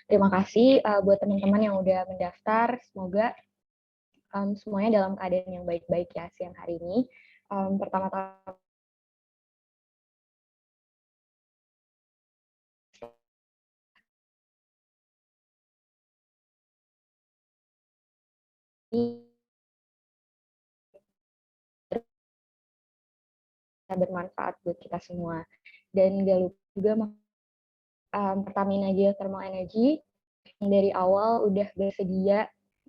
Terima kasih buat teman-teman yang udah mendaftar. Semoga semuanya dalam keadaan yang baik-baik ya siang hari ini. Pertama-tama bermanfaat buat kita semua. Dan gak lupa juga Pertamina Geothermal Energy yang dari awal udah bersedia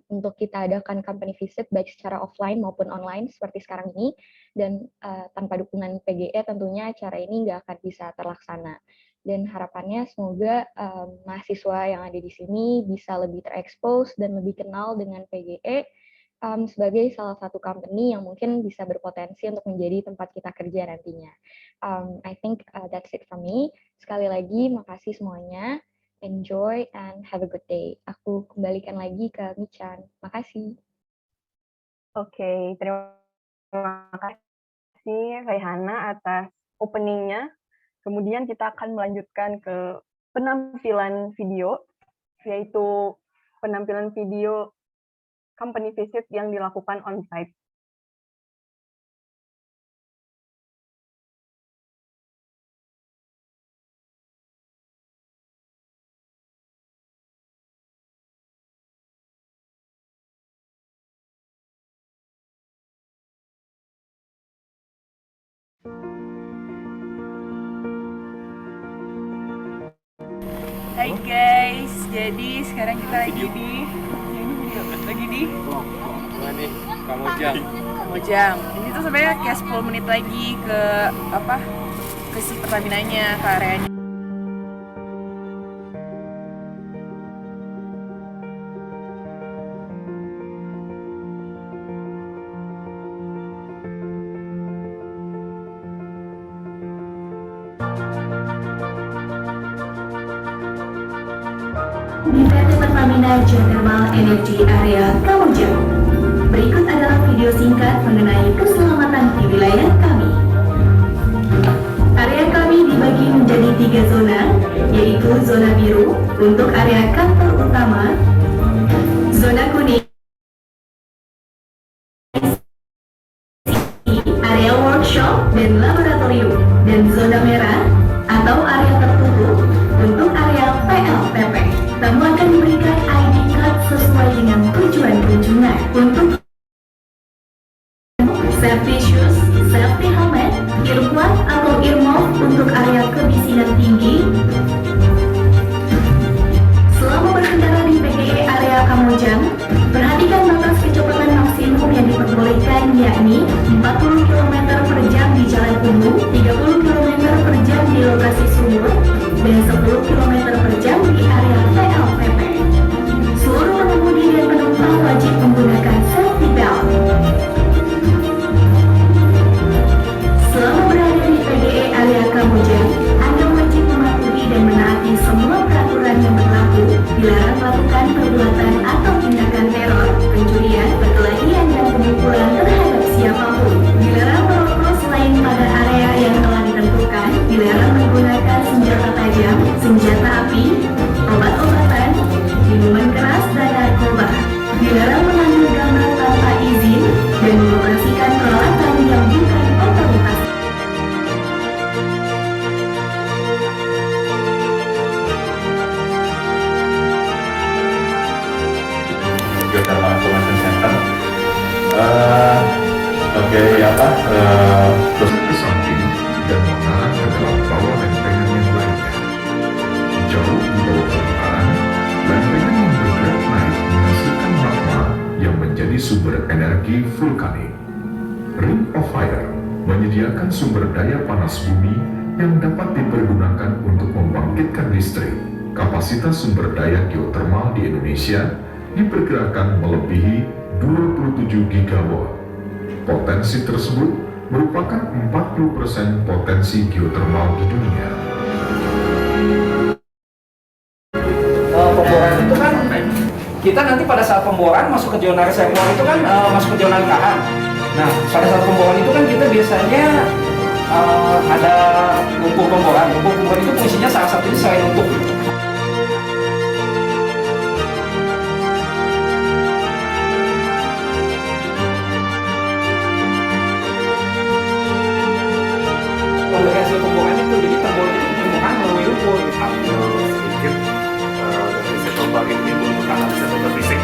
untuk kita adakan company visit baik secara offline maupun online seperti sekarang ini, dan tanpa dukungan PGE tentunya acara ini nggak akan bisa terlaksana. Dan harapannya semoga mahasiswa yang ada di sini bisa lebih terekspos dan lebih kenal dengan PGE sebagai salah satu company yang mungkin bisa berpotensi untuk menjadi tempat kita kerja nantinya. I think that's it from me. Sekali lagi, makasih semuanya. Enjoy and have a good day. Aku kembalikan lagi ke Michan. Makasih. Oke, terima kasih Raihana atas openingnya. Kemudian kita akan melanjutkan ke penampilan video, yaitu penampilan video company visit yang dilakukan on-site. Hai guys, jadi sekarang kita lagi di Kamojang. Ini tuh sebenarnya kayak 10 menit lagi ke si Pertaminanya, ke areanya. Di PT Pertamina Geothermal Energy Area Kamojang. Berikut adalah video singkat mengenai keselamatan di wilayah kami. Area kami dibagi menjadi 3 zona, yaitu zona biru untuk area kantor utama, zona kuning area workshop dan laboratorium, dan zona merah atau area tertutup untuk area PLTP. Tamu akan diberikan ID card sesuai dengan tujuan kunjungan. Untuk safety shoes, safety helmet, earplug atau earmuff untuk area kebisingan tinggi. Selama berkendara di PGE area Kamojang, perhatikan batas kecepatan maksimum yang diperbolehkan, yakni 40 km per jam di jalan umum, 30 km per jam di lokasi sumur, dan 10 km per jam di area PLTP. Seluruh pengemudi dan penumpang wajib menggunakan safety belt. Selama berada di PGE area Kamojang, Anda wajib mematuhi dan menaati semua peraturan yang berlaku. Dilarang melakukan perbuatan atau tindakan teror, pencurian, perkelahian, dan pemukulan terhadap siapapun. Dilarang merokok selain pada area yang telah ditentukan. Dilarang menggunakan senjata tajam, senjata api, obat-obatan, minuman keras, dan narkoba. Dilarang mengambil gambar tanpa izin dan mengoperasikan peralatan yang bukan otoritas. Geothermal Information Center. Ke samping dan mengarah ke dalam bawah lempengan yang lainnya. Jauh di bawah permukaan, lempengan yang bergerak naik menghasilkan magma yang menjadi sumber energi vulkanik. Ring of Fire menyediakan sumber daya panas bumi yang dapat dipergunakan untuk membangkitkan listrik. Kapasitas sumber daya geotermal di Indonesia diperkirakan melebihi 27 gigawatt. Potensi tersebut merupakan 40% potensi geotermal di dunia. Pemboran itu kan kita nanti pada saat pemboran masuk ke zona reservoir itu kan masuk ke zona lingkaran. Nah, pada saat pemboran itu kan kita biasanya ada lumpur pemboran. Lumpur pemboran itu fungsinya salah satunya selain untuk global ini untuk analisa data fisik.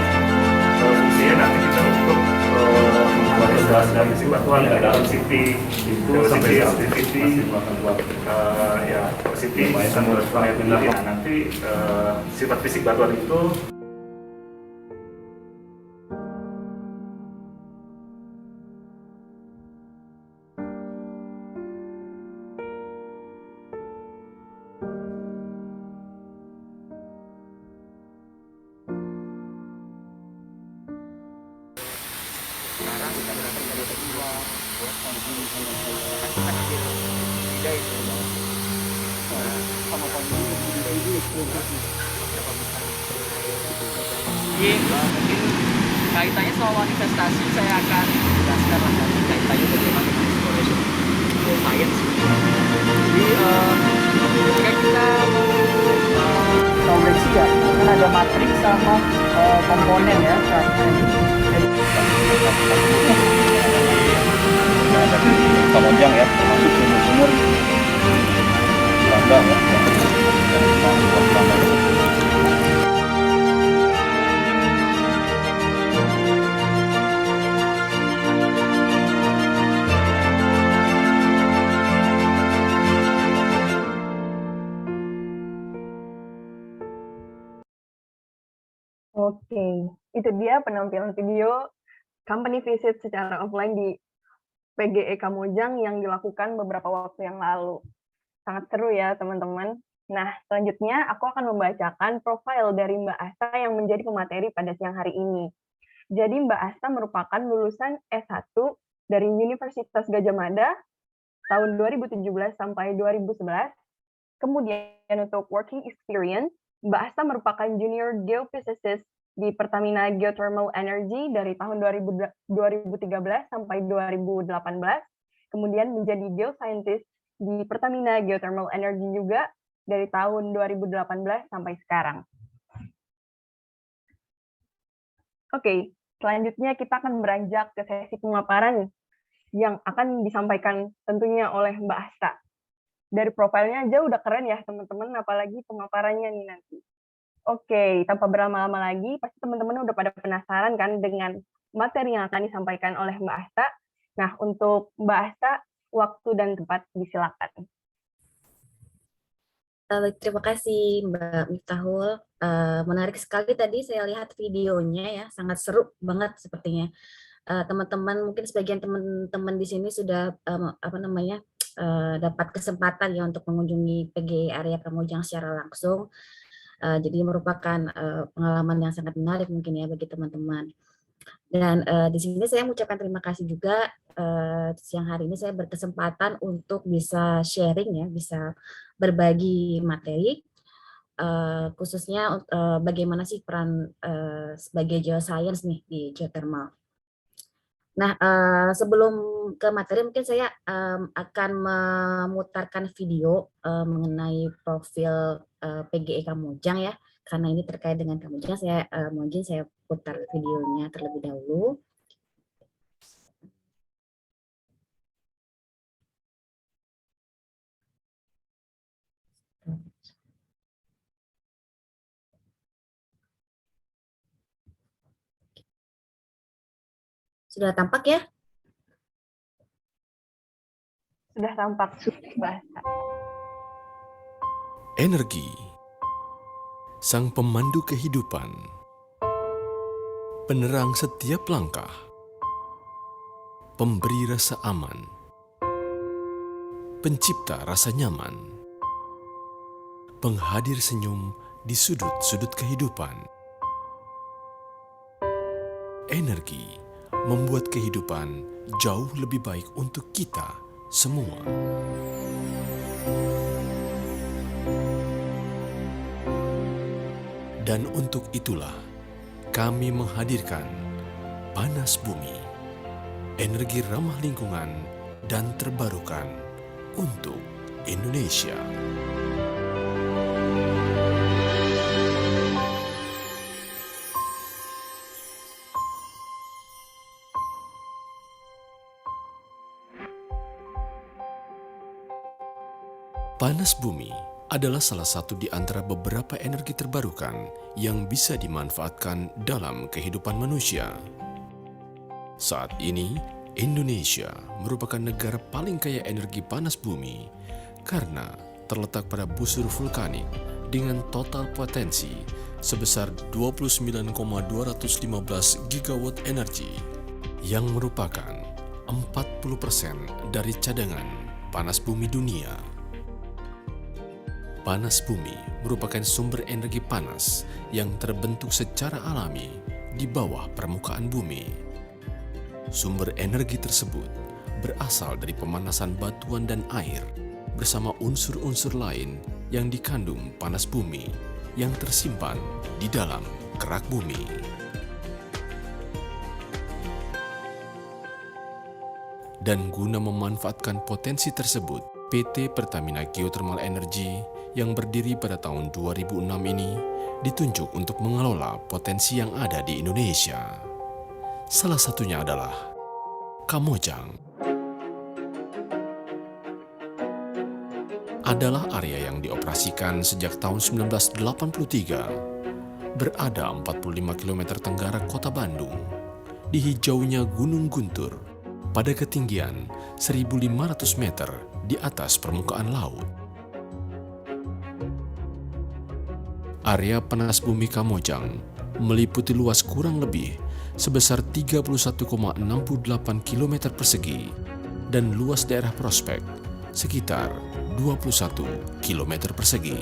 Fungsinya nanti kita untuk membuat dari fisik batuan dari density, activity, ya velocity, dan variability. Nah, nanti sifat fisik batuan itu Jadi mungkin kaitannya soal manifestasi saya akan jelaskan lah nanti kaitannya bagaimana exploration science. Jadi ketika kita konveksi ya, kan ada matriks sama komponen ya. Ada di Kamojang ya, termasuk sumur-sumur Belanda ya, yang buat Belanda itu. Oke, itu dia penampilan video company visit secara offline di PGE Kamojang yang dilakukan beberapa waktu yang lalu. Sangat seru ya, teman-teman. Nah, selanjutnya aku akan membacakan profil dari Mbak Asta yang menjadi pemateri pada siang hari ini. Jadi Mbak Asta merupakan lulusan S1 dari Universitas Gadjah Mada tahun 2017 sampai 2011. Kemudian untuk working experience, Mbak Asta merupakan junior geophysicist di Pertamina Geothermal Energy dari tahun 2013 sampai 2018. Kemudian menjadi geoscientist di Pertamina Geothermal Energy juga dari tahun 2018 sampai sekarang. Oke, selanjutnya kita akan beranjak ke sesi pemaparan yang akan disampaikan tentunya oleh Mbak Asta. Dari profilnya aja udah keren ya teman-teman, apalagi pemaparannya nih nanti. Oke, tanpa berlama-lama lagi, pasti teman-teman udah pada penasaran kan dengan materi yang akan disampaikan oleh Mbak Asta. Nah, untuk Mbak Asta, waktu dan tempat disilakan. Terima kasih Mbak Miftahul. Menarik sekali tadi saya lihat videonya ya, sangat seru banget sepertinya. Teman-teman mungkin sebagian teman-teman di sini sudah dapat kesempatan ya untuk mengunjungi PGE area Kamojang secara langsung. Jadi merupakan pengalaman yang sangat menarik mungkin ya bagi teman-teman. Dan di sini saya mengucapkan terima kasih juga siang hari ini saya berkesempatan untuk bisa sharing ya, bisa berbagi materi khususnya bagaimana sih peran sebagai geoscience nih di geothermal. Nah, sebelum ke materi mungkin saya akan memutarkan video mengenai profil PGE Kamojang ya, karena ini terkait dengan Kamojang. Mungkin saya putar videonya terlebih dahulu. Sudah tampak ya? Sudah tampak, Mbak Asta. Energi, sang pemandu kehidupan, penerang setiap langkah, pemberi rasa aman, pencipta rasa nyaman, penghadir senyum di sudut-sudut kehidupan. Energi membuat kehidupan jauh lebih baik untuk kita semua. Dan untuk itulah kami menghadirkan Panas Bumi, energi ramah lingkungan dan terbarukan untuk Indonesia. Panas Bumi adalah salah satu di antara beberapa energi terbarukan yang bisa dimanfaatkan dalam kehidupan manusia. Saat ini, Indonesia merupakan negara paling kaya energi panas bumi karena terletak pada busur vulkanik dengan total potensi sebesar 29,215 gigawatt energi yang merupakan 40% dari cadangan panas bumi dunia. Panas bumi merupakan sumber energi panas yang terbentuk secara alami di bawah permukaan bumi. Sumber energi tersebut berasal dari pemanasan batuan dan air bersama unsur-unsur lain yang dikandung panas bumi yang tersimpan di dalam kerak bumi. Dan guna memanfaatkan potensi tersebut, PT Pertamina Geothermal Energy yang berdiri pada tahun 2006 ini ditunjuk untuk mengelola potensi yang ada di Indonesia. Salah satunya adalah Kamojang. Adalah area yang dioperasikan sejak tahun 1983, berada 45 km tenggara kota Bandung, di hijaunya Gunung Guntur, pada ketinggian 1.500 meter di atas permukaan laut. Area panas bumi Kamojang meliputi luas kurang lebih sebesar 31,68 km persegi dan luas daerah prospek sekitar 21 km persegi.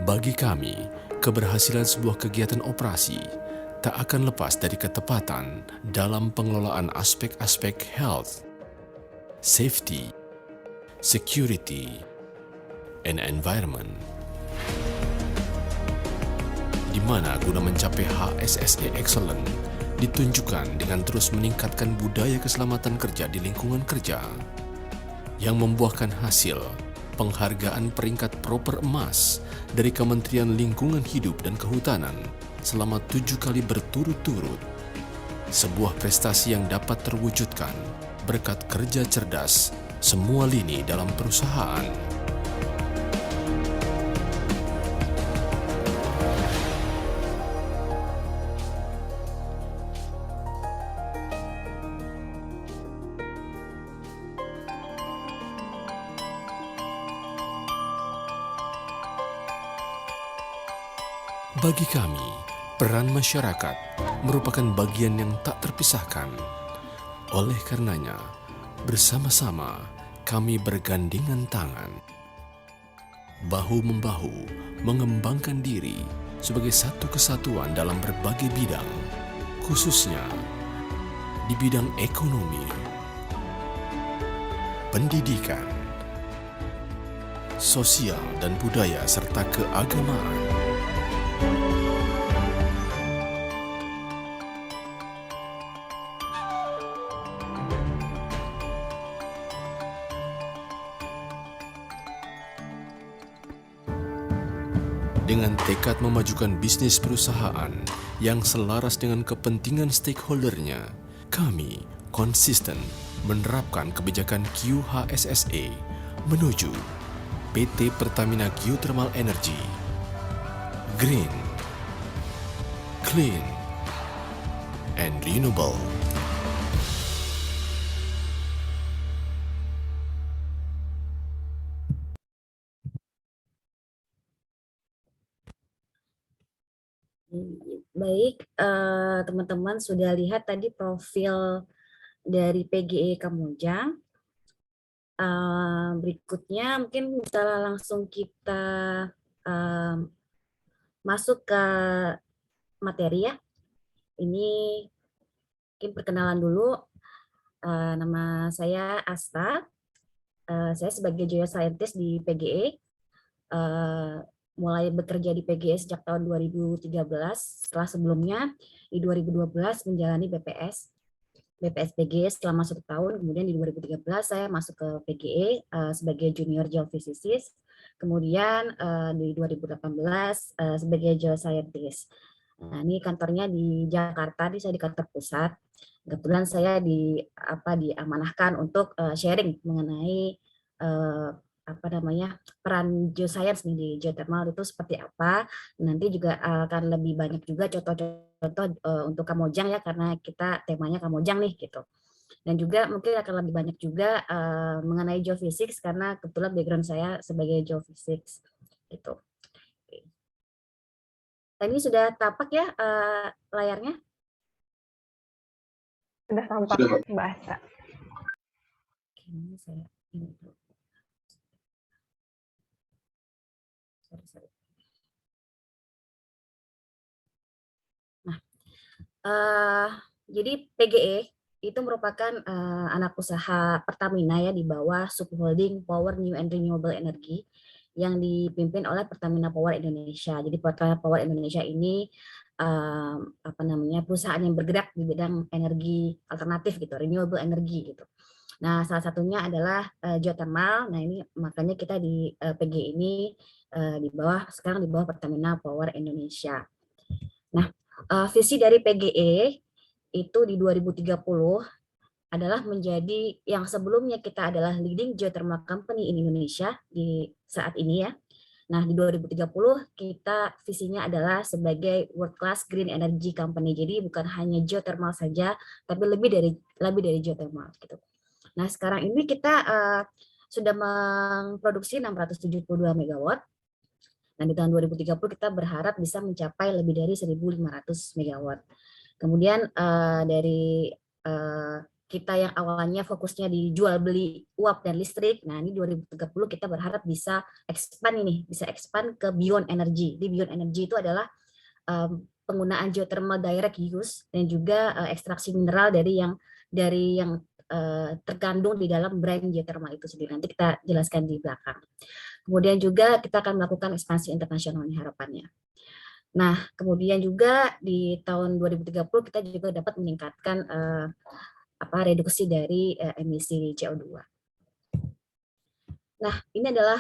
Bagi kami, keberhasilan sebuah kegiatan operasi tak akan lepas dari ketepatan dalam pengelolaan aspek-aspek health, safety, security, and environment, di mana guna mencapai HSSE Excellent ditunjukkan dengan terus meningkatkan budaya keselamatan kerja di lingkungan kerja yang membuahkan hasil penghargaan peringkat proper emas dari Kementerian Lingkungan Hidup dan Kehutanan selama 7 kali berturut-turut. Sebuah prestasi yang dapat terwujudkan berkat kerja cerdas semua lini dalam perusahaan. Bagi kami, peran masyarakat merupakan bagian yang tak terpisahkan. Oleh karenanya, bersama-sama kami bergandengan tangan, bahu-membahu mengembangkan diri sebagai satu kesatuan dalam berbagai bidang, khususnya di bidang ekonomi, pendidikan, sosial dan budaya, serta keagamaan. Dengan tekad memajukan bisnis perusahaan yang selaras dengan kepentingan stakeholdernya, kami konsisten menerapkan kebijakan QHSSE menuju PT Pertamina Geothermal Energy, Green, Clean, and Renewable. Baik, teman-teman sudah lihat tadi profil dari PGE Kamojang. Berikutnya mungkin bisa langsung kita masuk ke materi ya. Ini mungkin perkenalan dulu. Nama saya Asta. Saya sebagai geoscientist di PGE. Mulai bekerja di PGE sejak tahun 2013, setelah sebelumnya di 2012 menjalani BPS PGE selama 1 tahun, kemudian di 2013 saya masuk ke PGE sebagai junior geophysicist, kemudian di 2018 sebagai geoscientist. Nah, ini kantornya di Jakarta, saya di kantor pusat. Kebetulan saya diamanahkan untuk sharing mengenai peran geoscience nih di geothermal itu seperti apa. Nanti juga akan lebih banyak juga contoh-contoh untuk Kamojang ya, karena kita temanya Kamojang nih gitu. Dan juga mungkin akan lebih banyak juga mengenai geophysics karena kebetulan background saya sebagai geophysics gitu. Ini sudah tapak ya layarnya? Sudah tampak bahasa. Ini saya ini dulu. Sorry. Nah, jadi PGE itu merupakan anak usaha Pertamina ya di bawah Subholding Power New and Renewable Energy yang dipimpin oleh Pertamina Power Indonesia. Jadi Pertamina Power Indonesia ini perusahaan yang bergerak di bidang energi alternatif gitu, renewable energy gitu. Nah, salah satunya adalah geothermal. Nah, ini makanya kita di PGE ini sekarang di bawah Pertamina Power Indonesia. Nah, visi dari PGE itu di 2030 adalah menjadi yang sebelumnya kita adalah leading geothermal company in Indonesia di saat ini ya. Nah, di 2030 kita visinya adalah sebagai world class green energy company. Jadi bukan hanya geothermal saja, tapi lebih dari geothermal gitu. Nah, sekarang ini kita sudah memproduksi 672 megawatt. Dan di tahun 2030 kita berharap bisa mencapai lebih dari 1.500 megawatt. Kemudian dari kita yang awalnya fokusnya di jual beli uap dan listrik, nah ini 2030 kita berharap bisa expand ke beyond energy. Di beyond energy itu adalah penggunaan geothermal direct use dan juga ekstraksi mineral dari yang terkandung di dalam brand geothermal itu sendiri. Nanti kita jelaskan di belakang. Kemudian juga kita akan melakukan ekspansi internasional harapannya. Nah, kemudian juga di tahun 2030 kita juga dapat meningkatkan reduksi dari emisi CO2. Nah, ini adalah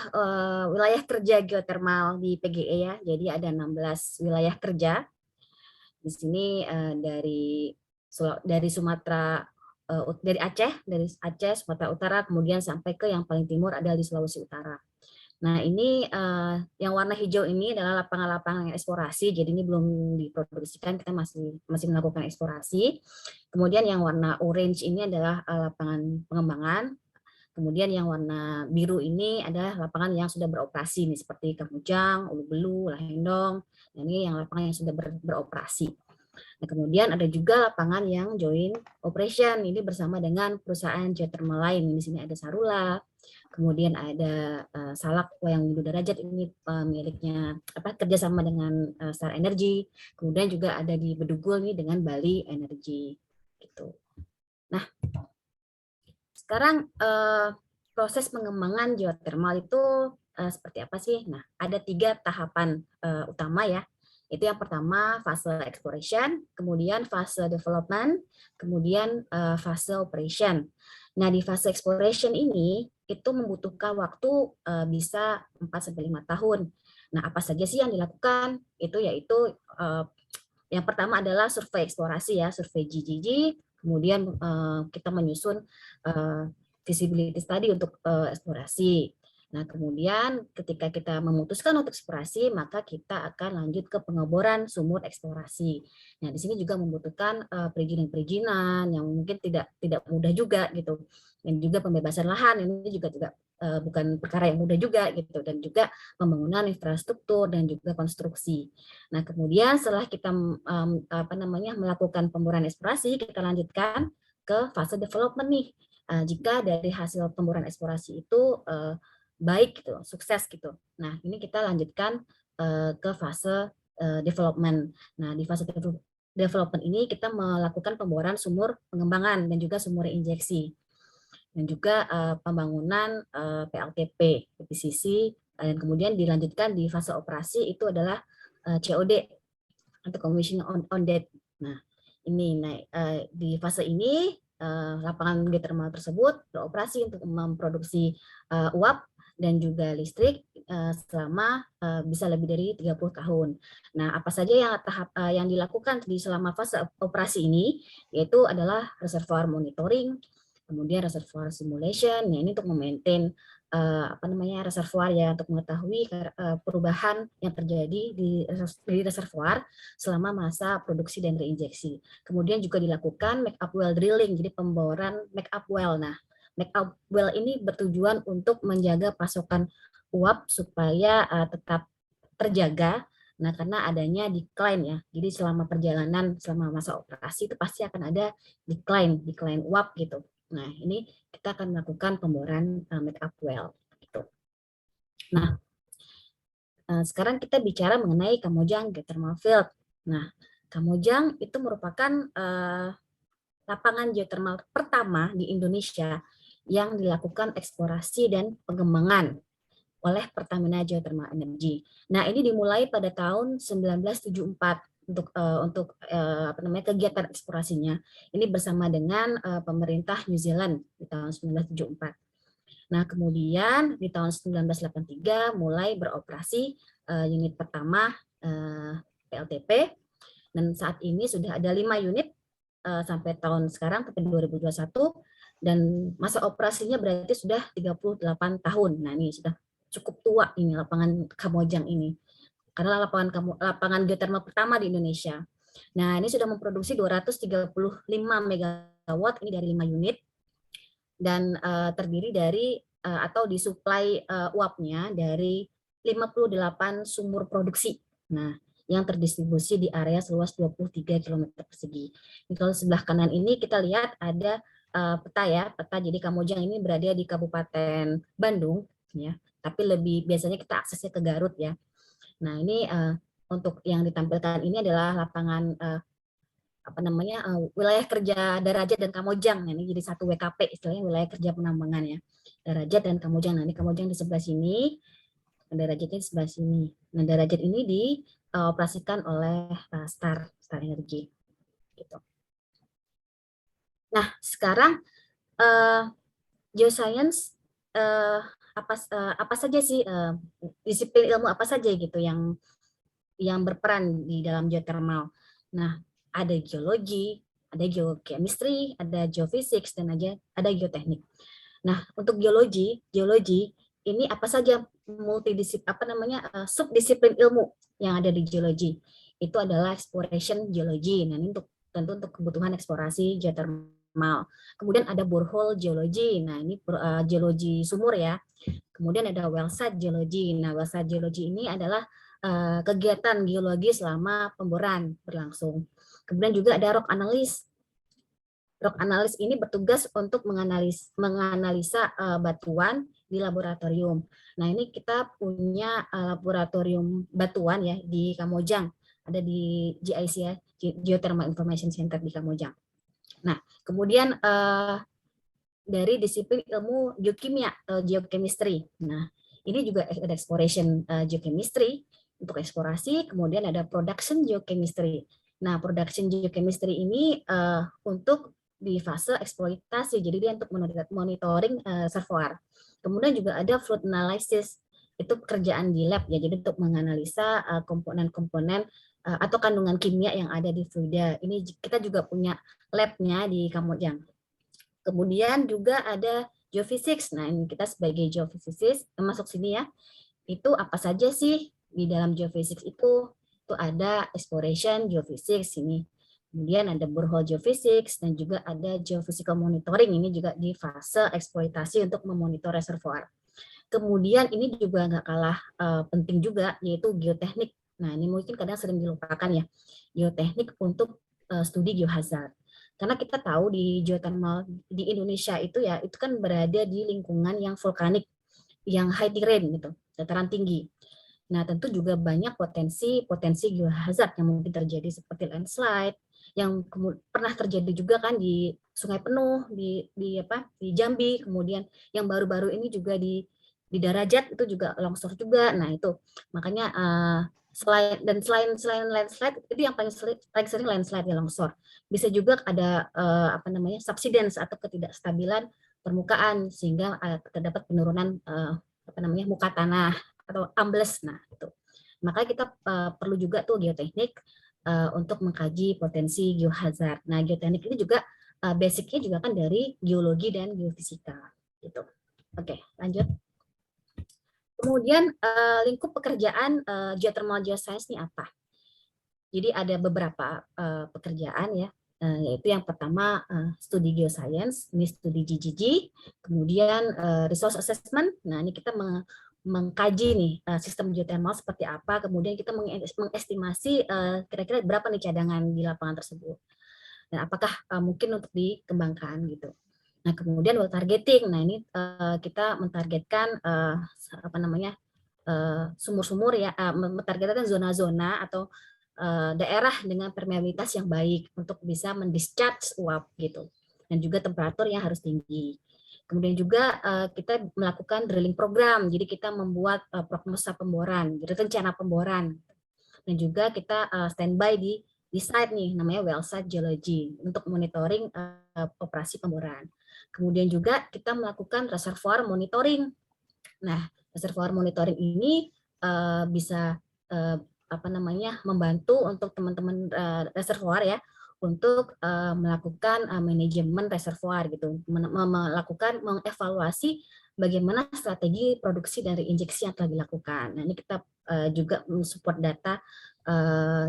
wilayah kerja geothermal di PGE ya. Jadi ada 16 wilayah kerja. Di sini dari Sumatera, dari Aceh, Sumatera Utara, kemudian sampai ke yang paling timur ada di Sulawesi Utara. Nah, ini yang warna hijau ini adalah lapangan-lapangan eksplorasi, jadi ini belum diproduksikan, kita masih melakukan eksplorasi. Kemudian yang warna orange ini adalah lapangan pengembangan. Kemudian yang warna biru ini adalah lapangan yang sudah beroperasi, nih, seperti Kamojang, Ulu Belu, Lahendong. Nah, ini yang lapangan yang sudah beroperasi. Nah, kemudian ada juga lapangan yang joint operation, ini bersama dengan perusahaan geothermal lain. Di sini ada Sarula, kemudian ada Salak Wayang Windu Darajat, ini miliknya kerjasama dengan Star Energy. Kemudian juga ada di Bedugul nih dengan Bali Energy gitu. Nah, sekarang proses pengembangan geothermal itu seperti apa sih? Nah, ada 3 tahapan utama ya. Itu yang pertama fase exploration, kemudian fase development, kemudian fase operation. Nah, di fase exploration ini itu membutuhkan waktu bisa 4-5 tahun. Nah, apa saja sih yang dilakukan? Itu yaitu yang pertama adalah survei eksplorasi ya, survei GGG, kemudian kita menyusun visibility study untuk eksplorasi. Nah, kemudian ketika kita memutuskan untuk eksplorasi, maka kita akan lanjut ke pengeboran sumur eksplorasi. Nah, di sini juga membutuhkan perizinan-perizinan yang mungkin tidak mudah juga gitu. Dan juga pembebasan lahan ini juga bukan perkara yang mudah juga gitu, dan juga pembangunan infrastruktur dan juga konstruksi. Nah, kemudian setelah kita melakukan pemboran eksplorasi, kita lanjutkan ke fase development nih. Jika dari hasil pemboran eksplorasi itu baik gitu, sukses gitu. Nah, ini kita lanjutkan ke fase development. Nah, di fase development ini kita melakukan pemboran sumur pengembangan dan juga sumur injeksi. Dan juga pembangunan PLTP, PCC, dan kemudian dilanjutkan di fase operasi itu adalah COD atau commission on date. Nah, ini di fase ini lapangan geothermal tersebut beroperasi untuk memproduksi uap dan juga listrik selama bisa lebih dari 30 tahun. Nah, apa saja yang yang dilakukan di selama fase operasi ini, yaitu adalah reservoir monitoring, kemudian reservoir simulation, ya ini untuk memaintain reservoir ya, untuk mengetahui perubahan yang terjadi di reservoir selama masa produksi dan reinjeksi. Kemudian juga dilakukan make up well drilling, jadi pemboran make up well. Nah, make up well ini bertujuan untuk menjaga pasokan uap supaya tetap terjaga. Nah, karena adanya decline ya. Jadi selama perjalanan, selama masa operasi itu pasti akan ada decline uap gitu. Nah, ini kita akan melakukan pemboran make up well gitu. Nah, sekarang kita bicara mengenai Kamojang Geothermal Field. Nah, Kamojang itu merupakan lapangan geothermal pertama di Indonesia yang dilakukan eksplorasi dan pengembangan oleh Pertamina Geothermal Energy. Nah, ini dimulai pada tahun 1974 untuk kegiatan eksplorasinya. Ini bersama dengan pemerintah New Zealand di tahun 1974. Nah, kemudian di tahun 1983 mulai beroperasi unit pertama PLTP, dan saat ini sudah ada 5 unit sampai tahun sekarang, sampai 2021, dan masa operasinya berarti sudah 38 tahun. Nah, ini sudah cukup tua ini lapangan Kamojang ini, karena lapangan geothermal pertama di Indonesia. Nah, ini sudah memproduksi 235 megawatt ini dari 5 unit, dan terdiri dari atau disuplai uapnya dari 58 sumur produksi. Nah, yang terdistribusi di area seluas 23 km persegi. Ini kalau sebelah kanan ini kita lihat ada peta ya, peta. Jadi Kamojang ini berada di Kabupaten Bandung ya, tapi lebih biasanya kita aksesnya ke Garut ya. Nah, ini untuk yang ditampilkan ini adalah lapangan wilayah kerja Darajat dan Kamojang. Nah, ini jadi satu WKP istilahnya, wilayah kerja penambangan ya. Darajat dan Kamojang. Nah, ini Kamojang di sebelah sini, Darajatnya di sebelah sini. Nah, Darajat ini dioperasikan oleh Star Energy. Gitu. Nah, sekarang geoscience apa saja sih disiplin ilmu apa saja gitu yang berperan di dalam geothermal. Nah, ada geologi, ada geochemistry, ada geophysics, dan ada geoteknik. Nah, untuk geologi ini apa saja subdisiplin ilmu yang ada di geologi. Itu adalah exploration geology. Nah, ini tentu untuk kebutuhan eksplorasi geothermal. Kemudian ada borehole geology. Nah, ini geologi sumur ya. Kemudian ada well site geology. Nah, well site geology ini adalah kegiatan geologi selama pemboran berlangsung. Kemudian juga ada rock analysis. Rock analysis ini bertugas untuk menganalisa batuan di laboratorium. Nah, ini kita punya laboratorium batuan ya di Kamojang, ada di GIC ya, Geothermal Information Center di Kamojang. Nah, kemudian dari disiplin ilmu geokimia atau geochemistry. Nah, ini juga ada exploration geochemistry untuk eksplorasi, kemudian ada production geochemistry. Nah, production geochemistry ini untuk di fase eksploitasi, jadi dia untuk monitoring reservoir. Kemudian juga ada fluid analysis, itu pekerjaan di lab ya, jadi untuk menganalisa komponen-komponen atau kandungan kimia yang ada di fluida. Ini kita juga punya labnya di Kamojang. Kemudian juga ada geophysics. Nah, ini kita sebagai geophysicist masuk sini ya. Itu apa saja sih di dalam geophysics itu ada exploration geophysics ini. Kemudian ada borehole geophysics dan juga ada geophysical monitoring, ini juga di fase eksploitasi untuk memonitor reservoir. Kemudian ini juga nggak kalah penting juga, yaitu geoteknik. Nah, ini mungkin kadang sering dilupakan ya, geoteknik untuk studi geohazard. Karena kita tahu di geothermal di Indonesia itu ya, itu kan berada di lingkungan yang vulkanik, yang high terrain gitu, dataran tinggi. Nah, tentu juga banyak potensi geohazard yang mungkin terjadi seperti landslide, yang pernah terjadi juga kan di Sungai Penuh, di Jambi, kemudian yang baru-baru ini juga di Darajat itu juga longsor juga. Nah, itu makanya selain landslide itu yang paling sering landslide ya, longsor. Bisa juga ada subsidence atau ketidakstabilan permukaan sehingga terdapat penurunan muka tanah atau ambles. Nah, itu. Maka kita perlu juga tuh geoteknik untuk mengkaji potensi geohazard. Nah, geoteknik ini juga basicnya juga kan dari geologi dan geofisika gitu. Oke, lanjut. Kemudian lingkup pekerjaan geothermal geoscience ini apa? Jadi ada beberapa pekerjaan ya, yaitu yang pertama studi geoscience, ini studi GGG, kemudian resource assessment. Nah, ini kita mengkaji nih sistem geothermal seperti apa, kemudian kita mengestimasi kira-kira berapa nih cadangan di lapangan tersebut. Dan apakah mungkin untuk dikembangkan gitu. Nah, kemudian well targeting. Nah, ini kita mentargetkan sumur-sumur ya, mentargetkan zona-zona atau daerah dengan permeabilitas yang baik untuk bisa mendischarge uap gitu. Dan juga temperatur yang harus tinggi. Kemudian juga kita melakukan drilling program. Jadi kita membuat prognosa pemboran, jadi rencana pemboran. Dan juga kita standby di site nih, namanya well site geology, untuk monitoring operasi pemboran. Kemudian juga kita melakukan reservoir monitoring. Nah, reservoir monitoring ini bisa membantu untuk teman-teman reservoir ya, untuk melakukan manajemen reservoir gitu, mengevaluasi bagaimana strategi produksi dari injeksi yang telah dilakukan. Nah, ini kita juga mensupport data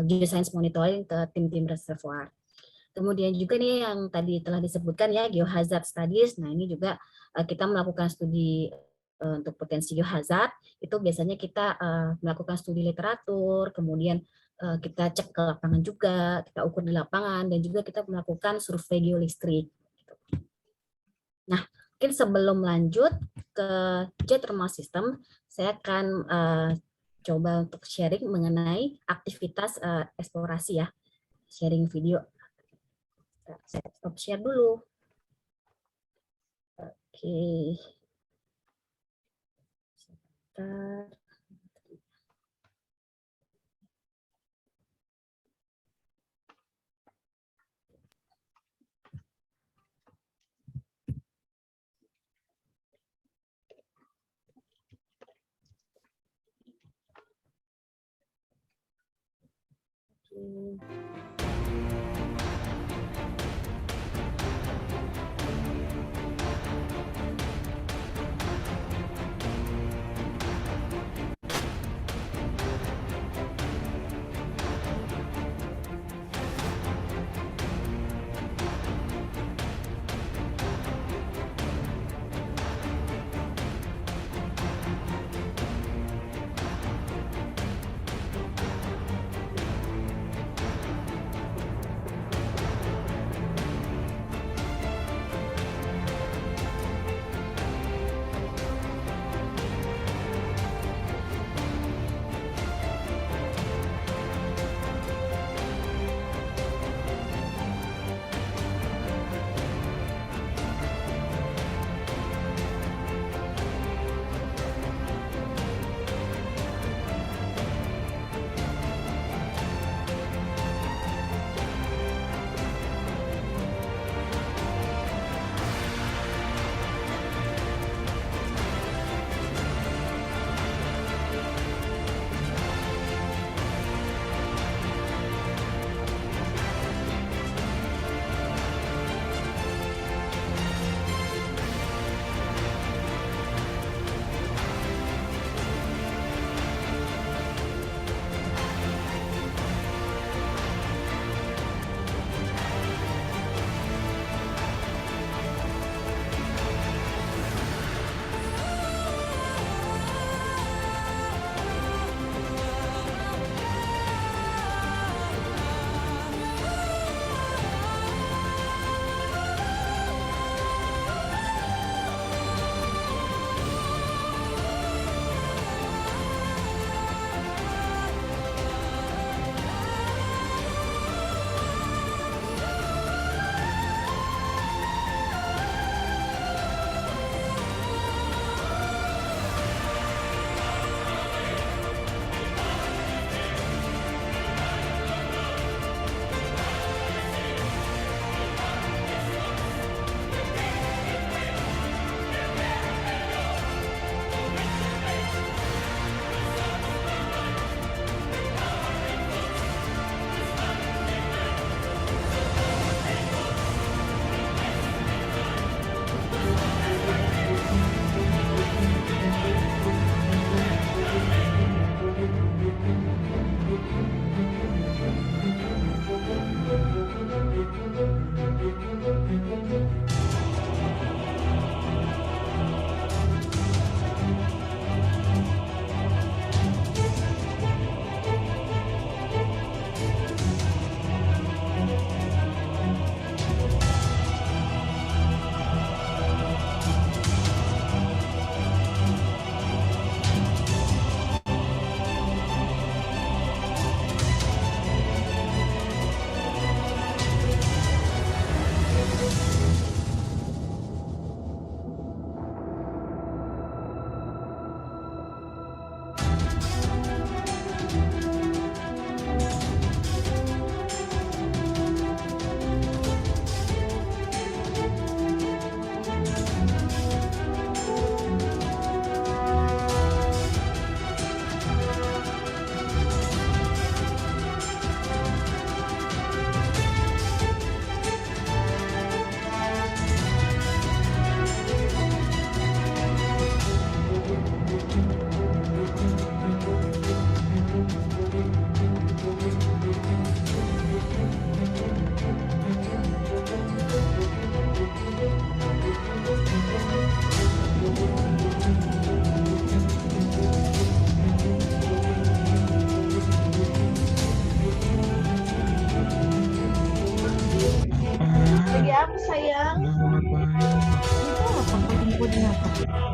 geoscience monitoring ke tim-tim reservoir. Kemudian juga nih yang tadi telah disebutkan ya, geohazard studies. Nah, ini juga kita melakukan studi untuk potensi geohazard. Itu biasanya kita melakukan studi literatur, kemudian kita cek ke lapangan juga, kita ukur di lapangan, dan juga kita melakukan survei geolistrik. Nah, mungkin sebelum lanjut ke geothermal system, saya akan coba untuk sharing mengenai aktivitas eksplorasi ya, sharing video. Saya stop share dulu. Oke. Sebentar.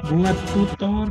Bunga tutor.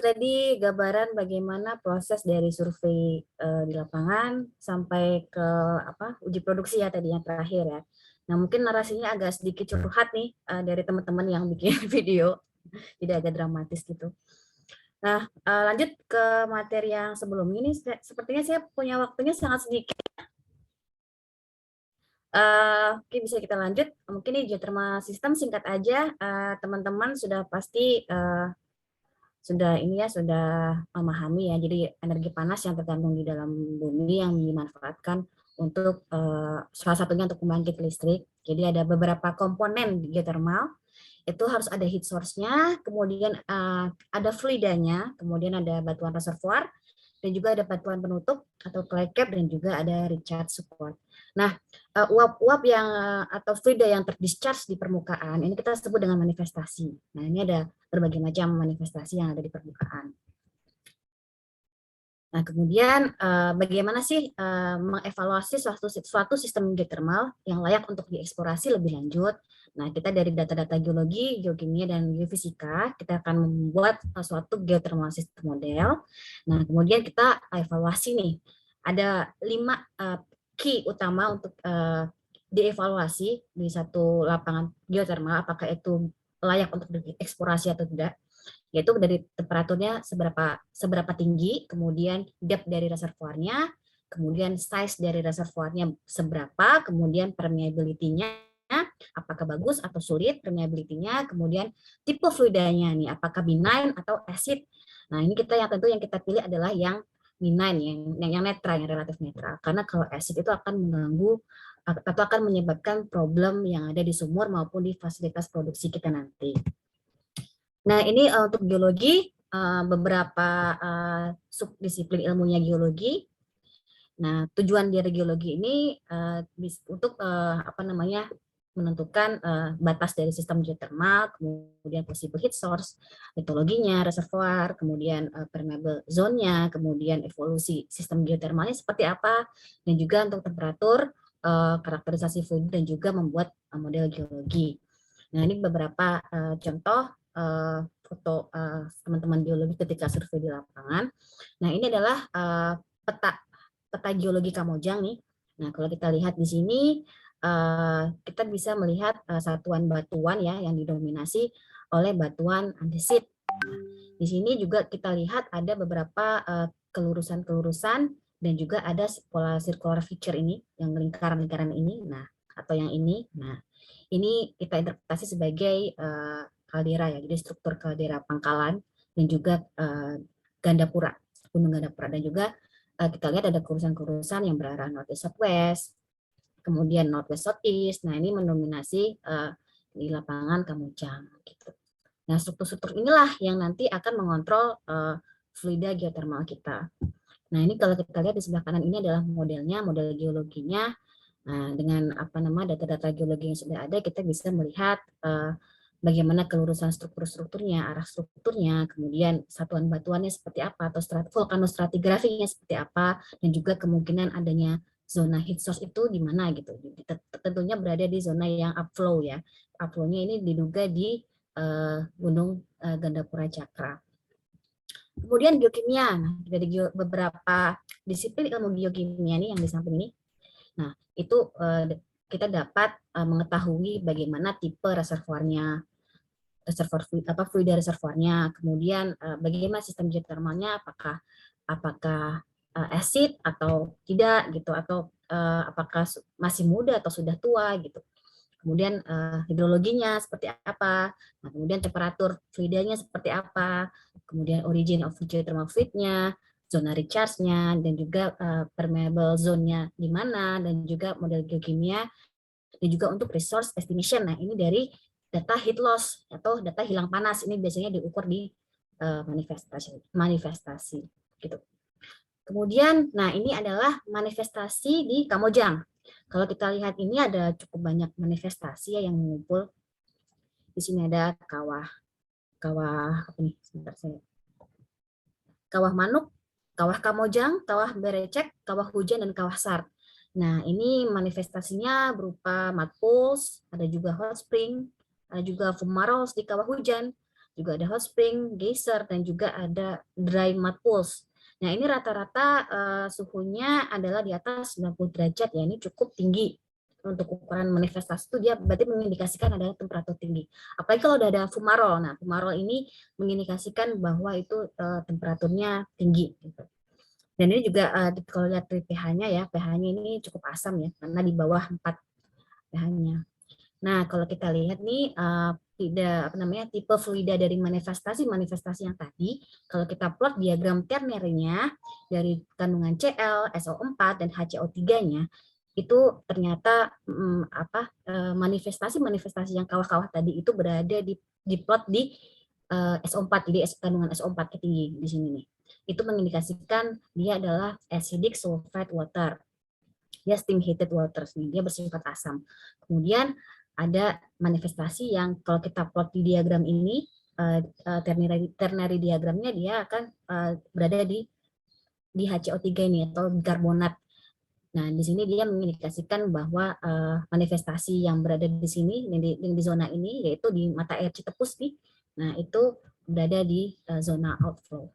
tadi gambaran bagaimana proses dari survei di lapangan sampai ke uji produksi ya tadi yang terakhir ya. Nah mungkin narasinya agak sedikit curhat nih dari teman-teman yang bikin video, jadi agak dramatis gitu. Nah lanjut ke materi yang sebelumnya ini, sepertinya saya punya waktunya sangat sedikit. Oke, bisa kita lanjut. Mungkin ini geothermal system singkat aja. Teman-teman sudah pasti sudah memahami ya. Jadi energi panas yang tergantung di dalam bumi yang dimanfaatkan untuk salah satunya untuk pembangkit listrik. Jadi ada beberapa komponen di geothermal. Itu harus ada heat source-nya, kemudian ada fluidanya, kemudian ada batuan reservoir, dan juga ada batuan penutup atau clay cap, dan juga ada recharge support. Nah, uap-uap yang atau fluida yang terdischarge di permukaan ini kita sebut dengan manifestasi. Nah, ini ada berbagai macam manifestasi yang ada di permukaan. Nah, kemudian bagaimana sih mengevaluasi suatu sistem geothermal yang layak untuk dieksplorasi lebih lanjut? Nah, kita dari data-data geologi, geokimia, dan geofisika, kita akan membuat suatu geothermal system model. Nah, kemudian kita evaluasi nih, ada 5 key utama untuk dievaluasi di satu lapangan geothermal, apakah itu layak untuk dieksplorasi atau tidak, yaitu dari temperaturnya seberapa tinggi, kemudian depth dari reservoirnya, kemudian size dari reservoirnya seberapa, kemudian permeability-nya, apakah bagus atau sulit permeability-nya, kemudian tipe fluidanya nih, apakah benign atau acid. Nah, ini yang kita pilih adalah yang benign, yang netral, yang relatif netral. Karena kalau acid itu akan mengganggu atau akan menyebabkan problem yang ada di sumur maupun di fasilitas produksi kita nanti. Nah, ini untuk geologi, beberapa subdisiplin ilmunya geologi. Nah, tujuan dari geologi ini untuk menentukan batas dari sistem geothermal, kemudian possible heat source, litologinya, reservoir, kemudian permeable zone-nya, kemudian evolusi sistem geothermalnya seperti apa, dan juga untuk temperatur, karakterisasi fluid, dan juga membuat model geologi. Nah, ini beberapa contoh foto teman-teman geologi ketika survei di lapangan. Nah, ini adalah peta geologi Kamojang nih. Nah, kalau kita lihat di sini, kita bisa melihat satuan batuan ya yang didominasi oleh batuan andesit. Di sini juga kita lihat ada beberapa kelurusan-kelurusan dan juga ada pola circular feature ini, yang lingkaran-lingkaran ini, nah atau yang ini. Nah, ini kita interpretasi sebagai kaldera ya, jadi struktur kaldera pangkalan dan juga Gandapura, Gunung Gandapura, dan juga kita lihat ada kurusan-kurusan yang berarah northeast southwest, kemudian northwest southeast. Nah, ini mendominasi di lapangan Kamojang gitu. Nah, struktur-struktur inilah yang nanti akan mengontrol fluida geothermal kita. Nah, ini kalau kita lihat di sebelah kanan ini adalah modelnya, model geologinya. Nah, dengan data-data geologi yang sudah ada, kita bisa melihat bagaimana kelurusan strukturnya, arah strukturnya, kemudian satuan batuannya seperti apa, atau vulkanostratigrafinya seperti apa, dan juga kemungkinan adanya zona heat source itu di mana gitu. Tentunya berada di zona yang upflow ya. Upflow-nya ini diduga di Gunung Gandapura Cakra. Kemudian geokimia. Nah, dari beberapa disiplin ilmu geokimia nih yang di samping ini. Nah, itu kita dapat mengetahui bagaimana tipe reservoirnya, fluida reservoirnya, kemudian bagaimana sistem geothermalnya, apakah acid atau tidak gitu, atau apakah masih muda atau sudah tua gitu. Kemudian hidrologinya seperti apa, nah, kemudian temperatur fluidanya seperti apa, kemudian origin of geothermal fluid-nya, zona recharge-nya, dan juga permeable zone-nya di mana, dan juga model geokimia, dan juga untuk resource estimation. Nah, ini dari data heat loss atau data hilang panas, ini biasanya diukur di manifestasi gitu. Kemudian, nah ini adalah manifestasi di Kamojang. Kalau kita lihat ini ada cukup banyak manifestasi ya yang mengumpul. Di sini ada kawah apa nih? Sebentar saya. Kawah Manuk, kawah Kamojang, kawah Berecek, kawah Hujan, dan kawah Sart. Nah, ini manifestasinya berupa mud pools, ada juga hot spring, ada juga fumaroles di kawah Hujan, juga ada hot spring, geyser, dan juga ada dry mud pools. Nah, ini rata-rata suhunya adalah di atas 90 derajat ya, ini cukup tinggi. Untuk ukuran manifestasi itu dia berarti mengindikasikan adanya temperatur tinggi. Apalagi kalau udah ada fumarol. Nah, fumarol ini mengindikasikan bahwa itu temperaturnya tinggi. Gitu. Dan ini juga kalau lihat dari pH-nya ya, pH-nya ini cukup asam ya, karena di bawah 4 pH-nya. Nah, kalau kita lihat nih tipe fluida dari manifestasi yang tadi, kalau kita plot diagram ternary-nya dari kandungan Cl, SO4 dan HCO3-nya, itu ternyata manifestasi yang kawah-kawah tadi itu berada di plot di SO4, jadi kandungan SO4 tinggi di sini nih. Itu mengindikasikan dia adalah acidic sulfide water. Dia steam heated waters nih, dia bersifat asam. Kemudian ada manifestasi yang kalau kita plot di diagram ini, ternary diagramnya dia akan berada di HCO3 ini atau karbonat. Nah, di sini dia mengindikasikan bahwa manifestasi yang berada di sini, di zona ini, yaitu di mata air Citepus nih, nah itu berada di zona outflow.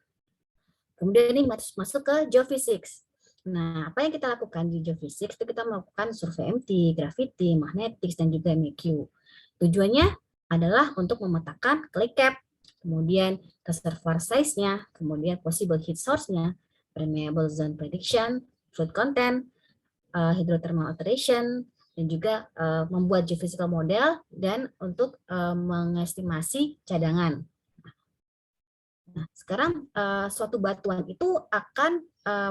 Kemudian ini masuk ke geophysics. Nah, apa yang kita lakukan di geophysics itu kita melakukan survei MT, gravity, magnetics, dan juga MEQ. Tujuannya adalah untuk memetakan clay cap, kemudian reservoir size-nya, kemudian possible heat source-nya, permeable zone prediction, fluid content, hydrothermal alteration, dan juga membuat geophysical model dan untuk mengestimasi cadangan. Nah, sekarang suatu batuan itu akan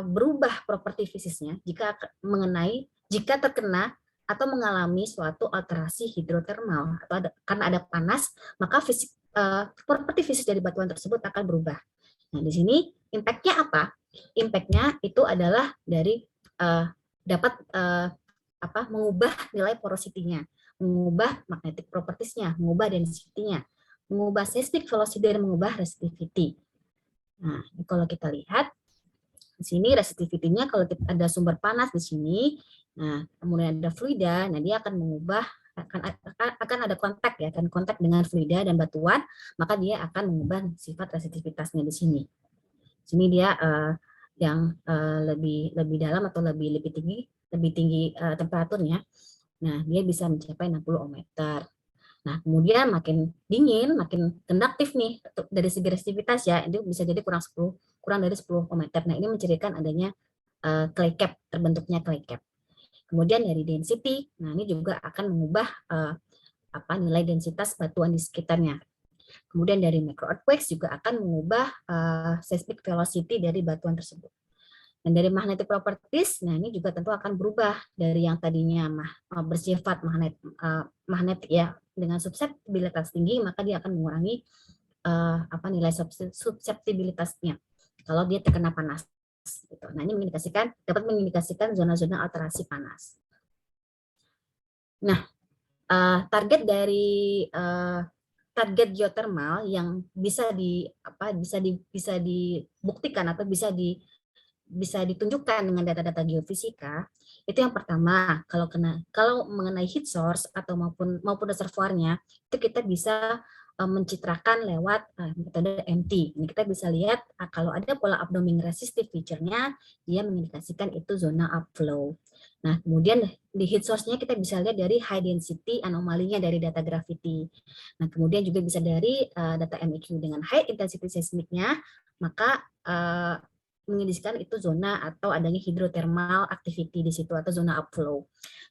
berubah properti fisiknya jika terkena atau mengalami suatu alterasi hidrotermal atau karena ada panas, maka properti fisik dari batuan tersebut akan berubah. Nah, di sini impact-nya apa? Impact-nya itu adalah dari dapat mengubah nilai porosity-nya, mengubah magnetic properties-nya, mengubah density-nya, mengubah seismic velocity dan mengubah resistivity. Nah, kalau kita lihat di sini resistivity-nya kalau ada sumber panas di sini, nah kemudian ada fluida, nah dia akan mengubah akan ada kontak ya, akan kontak dengan fluida dan batuan, maka dia akan mengubah sifat resistivitasnya di sini. Di sini dia yang lebih dalam atau lebih tinggi temperaturnya. Nah, dia bisa mencapai 60 ohmmeter. Nah, kemudian makin dingin, makin konduktif nih dari segi resistivitas ya, itu bisa jadi kurang dari 10 ohmmeter. Nah, ini mencirikan adanya clay cap, terbentuknya clay cap. Kemudian dari density, nah ini juga akan mengubah nilai densitas batuan di sekitarnya. Kemudian dari micro earthquakes juga akan mengubah seismic velocity dari batuan tersebut. Dan dari magnetic properties, nah ini juga tentu akan berubah dari yang tadinya bersifat magnetik ya dengan susceptibilitas tinggi, maka dia akan mengurangi nilai susceptibilitasnya kalau dia terkena panas. Gitu. Nah, ini dapat mengindikasikan zona-zona alterasi panas. Nah, target dari target geothermal yang bisa dibuktikan atau bisa ditunjukkan dengan data-data geofisika itu yang pertama kalau mengenai heat source atau maupun reservoirnya itu kita bisa mencitrakan lewat metode MT. Ini kita bisa lihat kalau ada pola updoming resistive feature-nya, dia mengindikasikan itu zona upflow. Nah, kemudian di heat source-nya kita bisa lihat dari high density anomalinya dari data gravity. Nah, kemudian juga bisa dari data MEQ dengan high intensity seismiknya, maka mengindikasikan itu zona atau adanya hydrothermal activity di situ atau zona upflow.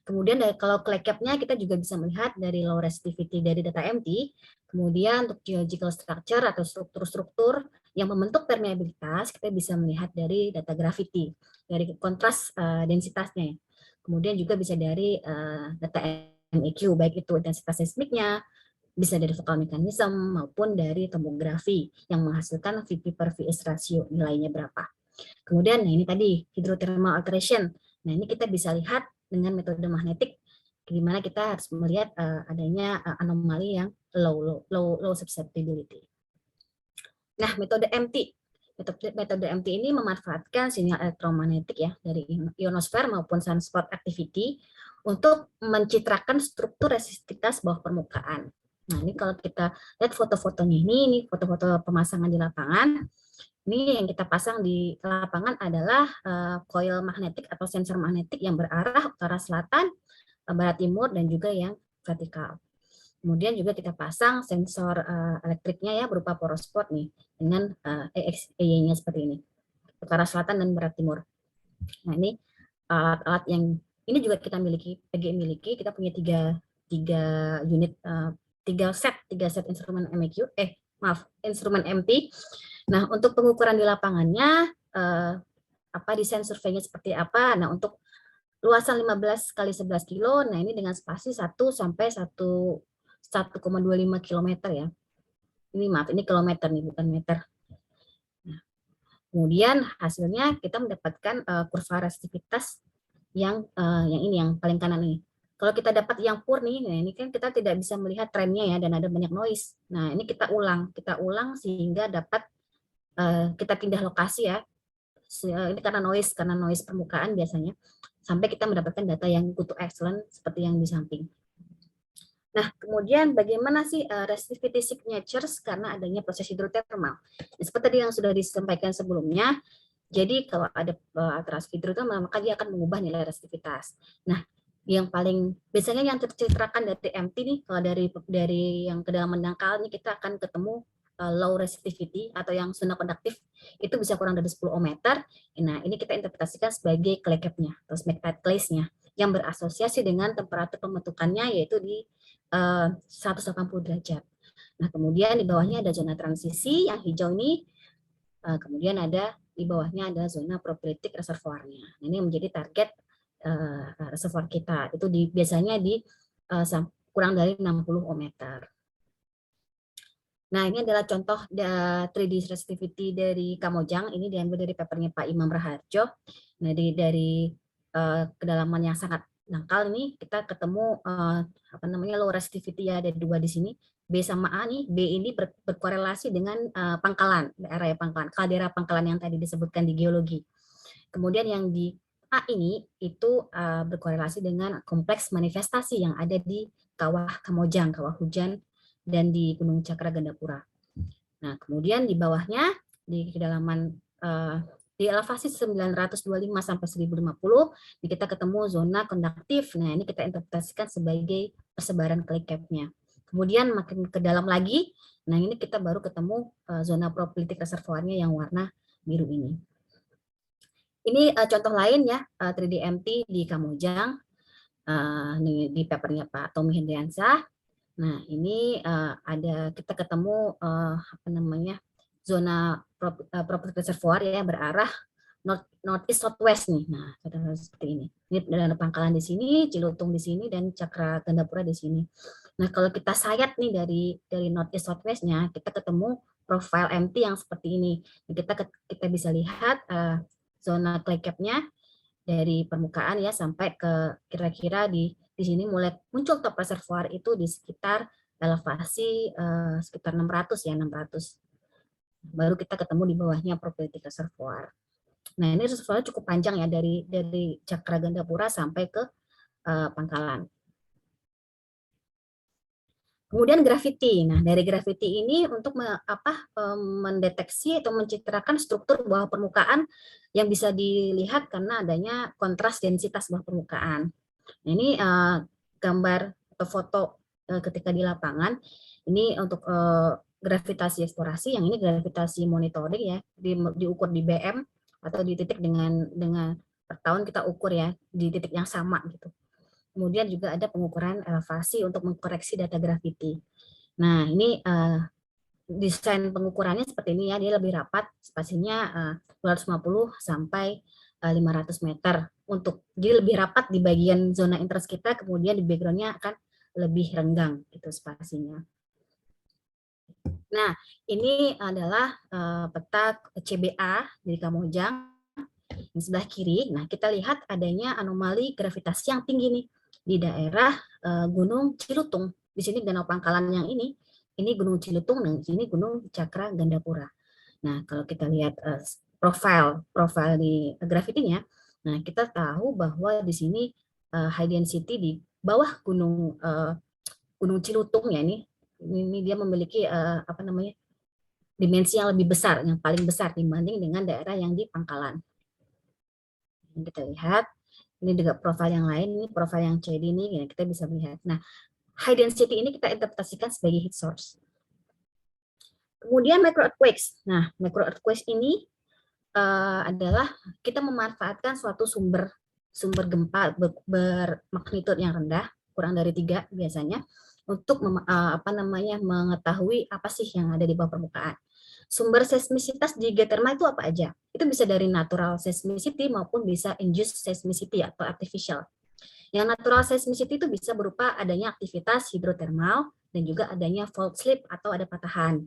Kemudian kalau clay cap-nya kita juga bisa melihat dari low resistivity dari data MT. Kemudian untuk geological structure atau struktur-struktur yang membentuk permeabilitas kita bisa melihat dari data gravity, dari kontras densitasnya. Kemudian juga bisa dari data MEQ, baik itu intensitas seismiknya, bisa dari vokal mekanisme maupun dari tomografi yang menghasilkan VP per VS ratio nilainya berapa. Kemudian ini tadi hydrothermal alteration. Nah, ini kita bisa lihat dengan metode magnetik di mana kita harus melihat adanya anomali yang low susceptibility. Nah, metode MT. Metode MT ini memanfaatkan sinyal elektromagnetik ya dari ionosfer maupun sunspot activity untuk mencitrakan struktur resistivitas bawah permukaan. Nah, ini kalau kita lihat foto-fotonya ini foto-foto pemasangan di lapangan. Ini yang kita pasang di lapangan adalah coil magnetik atau sensor magnetik yang berarah utara selatan, barat timur, dan juga yang vertikal. Kemudian juga kita pasang sensor elektriknya ya berupa porospot nih dengan EX-EY-nya seperti ini, utara selatan dan barat timur. Nah, ini alat-alat yang ini juga kita miliki, PGI miliki. Kita punya tiga unit, tiga set instrumen MEQ, instrumen MT. Nah, untuk pengukuran di lapangannya, desain surveinya seperti apa? Nah, untuk luasan 15 kali 11 kilo, nah ini dengan spasi 1 sampai 1,25 km ya. Ini kilometer nih, bukan meter. Nah, kemudian hasilnya kita mendapatkan kurva resistivitas yang ini yang paling kanan ini. Kalau kita dapat yang pure nih, nah ini kan kita tidak bisa melihat trennya ya dan ada banyak noise. Nah, ini kita ulang sehingga dapat kita pindah lokasi ya. Ini karena noise permukaan biasanya, sampai kita mendapatkan data yang good to excellent seperti yang di samping. Nah, kemudian bagaimana sih resistivity signatures karena adanya proses hidrotermal? Seperti yang sudah disampaikan sebelumnya, jadi kalau ada alterasi hidrotermal maka dia akan mengubah nilai resistivitas. Nah, yang paling biasanya yang tercitrakan dari MT nih, kalau dari yang kedalaman dangkal ini kita akan ketemu low resistivity atau yang zona konduktif itu bisa kurang dari 10 ohmmeter. Nah, ini kita interpretasikan sebagai clay cap-nya atau smectite clays-nya yang berasosiasi dengan temperatur pembentukannya yaitu di 180 derajat. Nah, kemudian di bawahnya ada zona transisi yang hijau ini, kemudian ada di bawahnya ada zona propiletic reservoirnya. Ini menjadi target reservoir kita. Itu biasanya di kurang dari 60 ohmmeter. Nah, ini adalah contoh 3D resistivity dari Kamojang. Ini diambil dari papernya Pak Imam Raharjo. Nah, dari kedalaman yang sangat dangkal ini kita ketemu low resistivity ya, ada 2 di sini. B sama A nih, B ini berkorelasi dengan pangkalan, area pangkalan, kaldera pangkalan yang tadi disebutkan di geologi. Kemudian yang di A ini itu berkorelasi dengan kompleks manifestasi yang ada di kawah Kamojang, kawah hujan, dan di Gunung Cakra Gandapura. Nah, kemudian di bawahnya di kedalaman di elevasi 925 sampai 1050 kita ketemu zona konduktif. Nah, ini kita interpretasikan sebagai persebaran clay cap-nya. Kemudian makin ke dalam lagi, nah ini kita baru ketemu zona propiletic reservoirnya yang warna biru ini. Ini contoh lain ya, 3D MT di Kamojang, di papernya Pak Tommy Hendriansah. Nah, ini kita ketemu zona propiletic reservoir ya berarah northeast southwest nih. Nah, seperti ini. Ini ada pangkalan di sini, Cilutung di sini, dan Cakra Gandapura di sini. Nah, kalau kita sayat nih dari northeast southwest-nya, kita ketemu profile MT yang seperti ini. Kita bisa lihat zona clay cap-nya dari permukaan ya sampai ke kira-kira di sini mulai muncul top reservoir itu di sekitar elevasi sekitar 600 ya, 600. Baru kita ketemu di bawahnya propiletic reservoir. Nah, ini reservoir cukup panjang ya dari Cakra Gandapura sampai ke pangkalan. Kemudian gravity. Nah, dari gravity ini untuk mendeteksi atau mencitrakan struktur bawah permukaan yang bisa dilihat karena adanya kontras densitas bawah permukaan. Nah, ini gambar atau foto ketika di lapangan. Ini untuk gravitasi eksplorasi, yang ini gravitasi monitoring ya, diukur di BM atau di titik dengan per tahun kita ukur ya di titik yang sama gitu. Kemudian juga ada pengukuran elevasi untuk mengkoreksi data gravity. Nah, ini desain pengukurannya seperti ini ya, dia lebih rapat, spasinya 250 sampai 500 meter. Jadi lebih rapat di bagian zona interest kita, kemudian di background-nya akan lebih renggang gitu spasinya. Nah, ini adalah peta CBA dari Kamojang yang sebelah kiri. Nah, kita lihat adanya anomali gravitasi yang tinggi nih di daerah Gunung Cilutung. Di sini danau pangkalan yang ini Gunung Cilutung, dan sini Gunung Cakra Gandapura. Nah, kalau kita lihat profil di gravitinya, nah kita tahu bahwa di sini high density di bawah Gunung Cilutung ya, ini Ini dia memiliki dimensi yang lebih besar, yang paling besar dibanding dengan daerah yang di pangkalan. Ini kita lihat, ini juga profil yang lain, ini profil yang CD ini kita bisa melihat. Nah, high density ini kita interpretasikan sebagai heat source. Kemudian micro earthquakes. Nah, micro earthquakes ini adalah kita memanfaatkan suatu sumber gempa bermagnitudo yang rendah, kurang dari 3 biasanya, untuk mengetahui apa sih yang ada di bawah permukaan. Sumber seismisitas di geothermal itu apa aja? Itu bisa dari natural seismicity maupun bisa induced seismicity atau artificial. Yang natural seismicity itu bisa berupa adanya aktivitas hidrotermal dan juga adanya fault slip atau ada patahan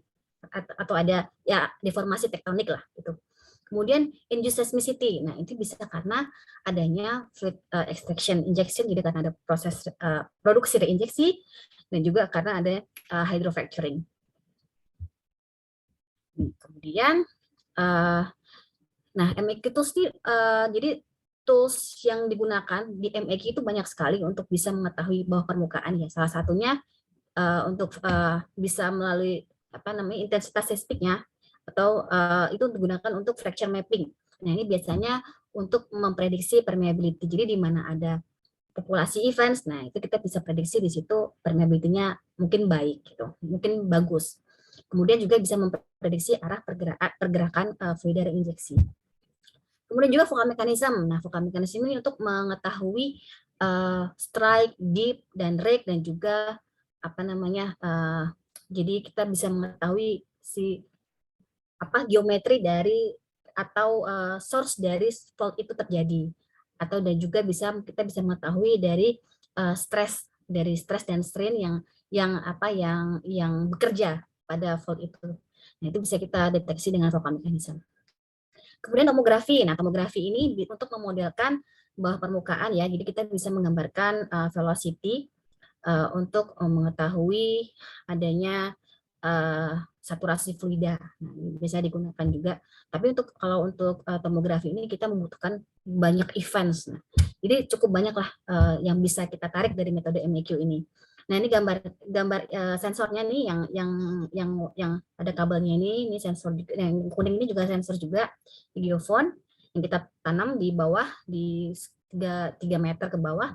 atau ada ya deformasi tektonik lah gitu. Kemudian induced seismicity, nah itu bisa karena adanya fluid extraction injection, jadi karena ada proses produksi reinjeksi, dan juga karena ada hydrofracturing. Kemudian, nah MEQ tools ini, jadi tools yang digunakan di MEQ itu banyak sekali untuk bisa mengetahui bawah permukaan ya. Salah satunya untuk bisa melalui intensitas seismiknya, atau itu digunakan untuk fracture mapping. Nah ini biasanya untuk memprediksi permeability. Jadi di mana ada populasi events, nah itu kita bisa prediksi di situ permeability-nya mungkin baik gitu, mungkin bagus. Kemudian juga bisa memprediksi arah pergerakan fluid injeksi. Kemudian juga focal mechanism. Nah, focal mechanism ini untuk mengetahui strike, dip, dan rake, dan juga jadi kita bisa mengetahui geometri dari atau source dari fault itu terjadi, atau dan juga kita bisa mengetahui dari stress dan strain yang bekerja pada fault itu. Nah, itu bisa kita deteksi dengan focal mechanism. Kemudian tomografi. Nah, tomografi ini untuk memodelkan bawah permukaan ya. Jadi kita bisa menggambarkan velocity untuk mengetahui adanya saturasi fluida. Nah, ini bisa digunakan juga. Tapi kalau untuk tomografi ini kita membutuhkan banyak events. Nah, jadi cukup banyaklah yang bisa kita tarik dari metode MEQ ini. Nah, ini gambar sensornya nih yang ada kabelnya ini sensor juga. Yang kuning ini juga sensor juga, geofone yang kita tanam di bawah di 3 meter ke bawah.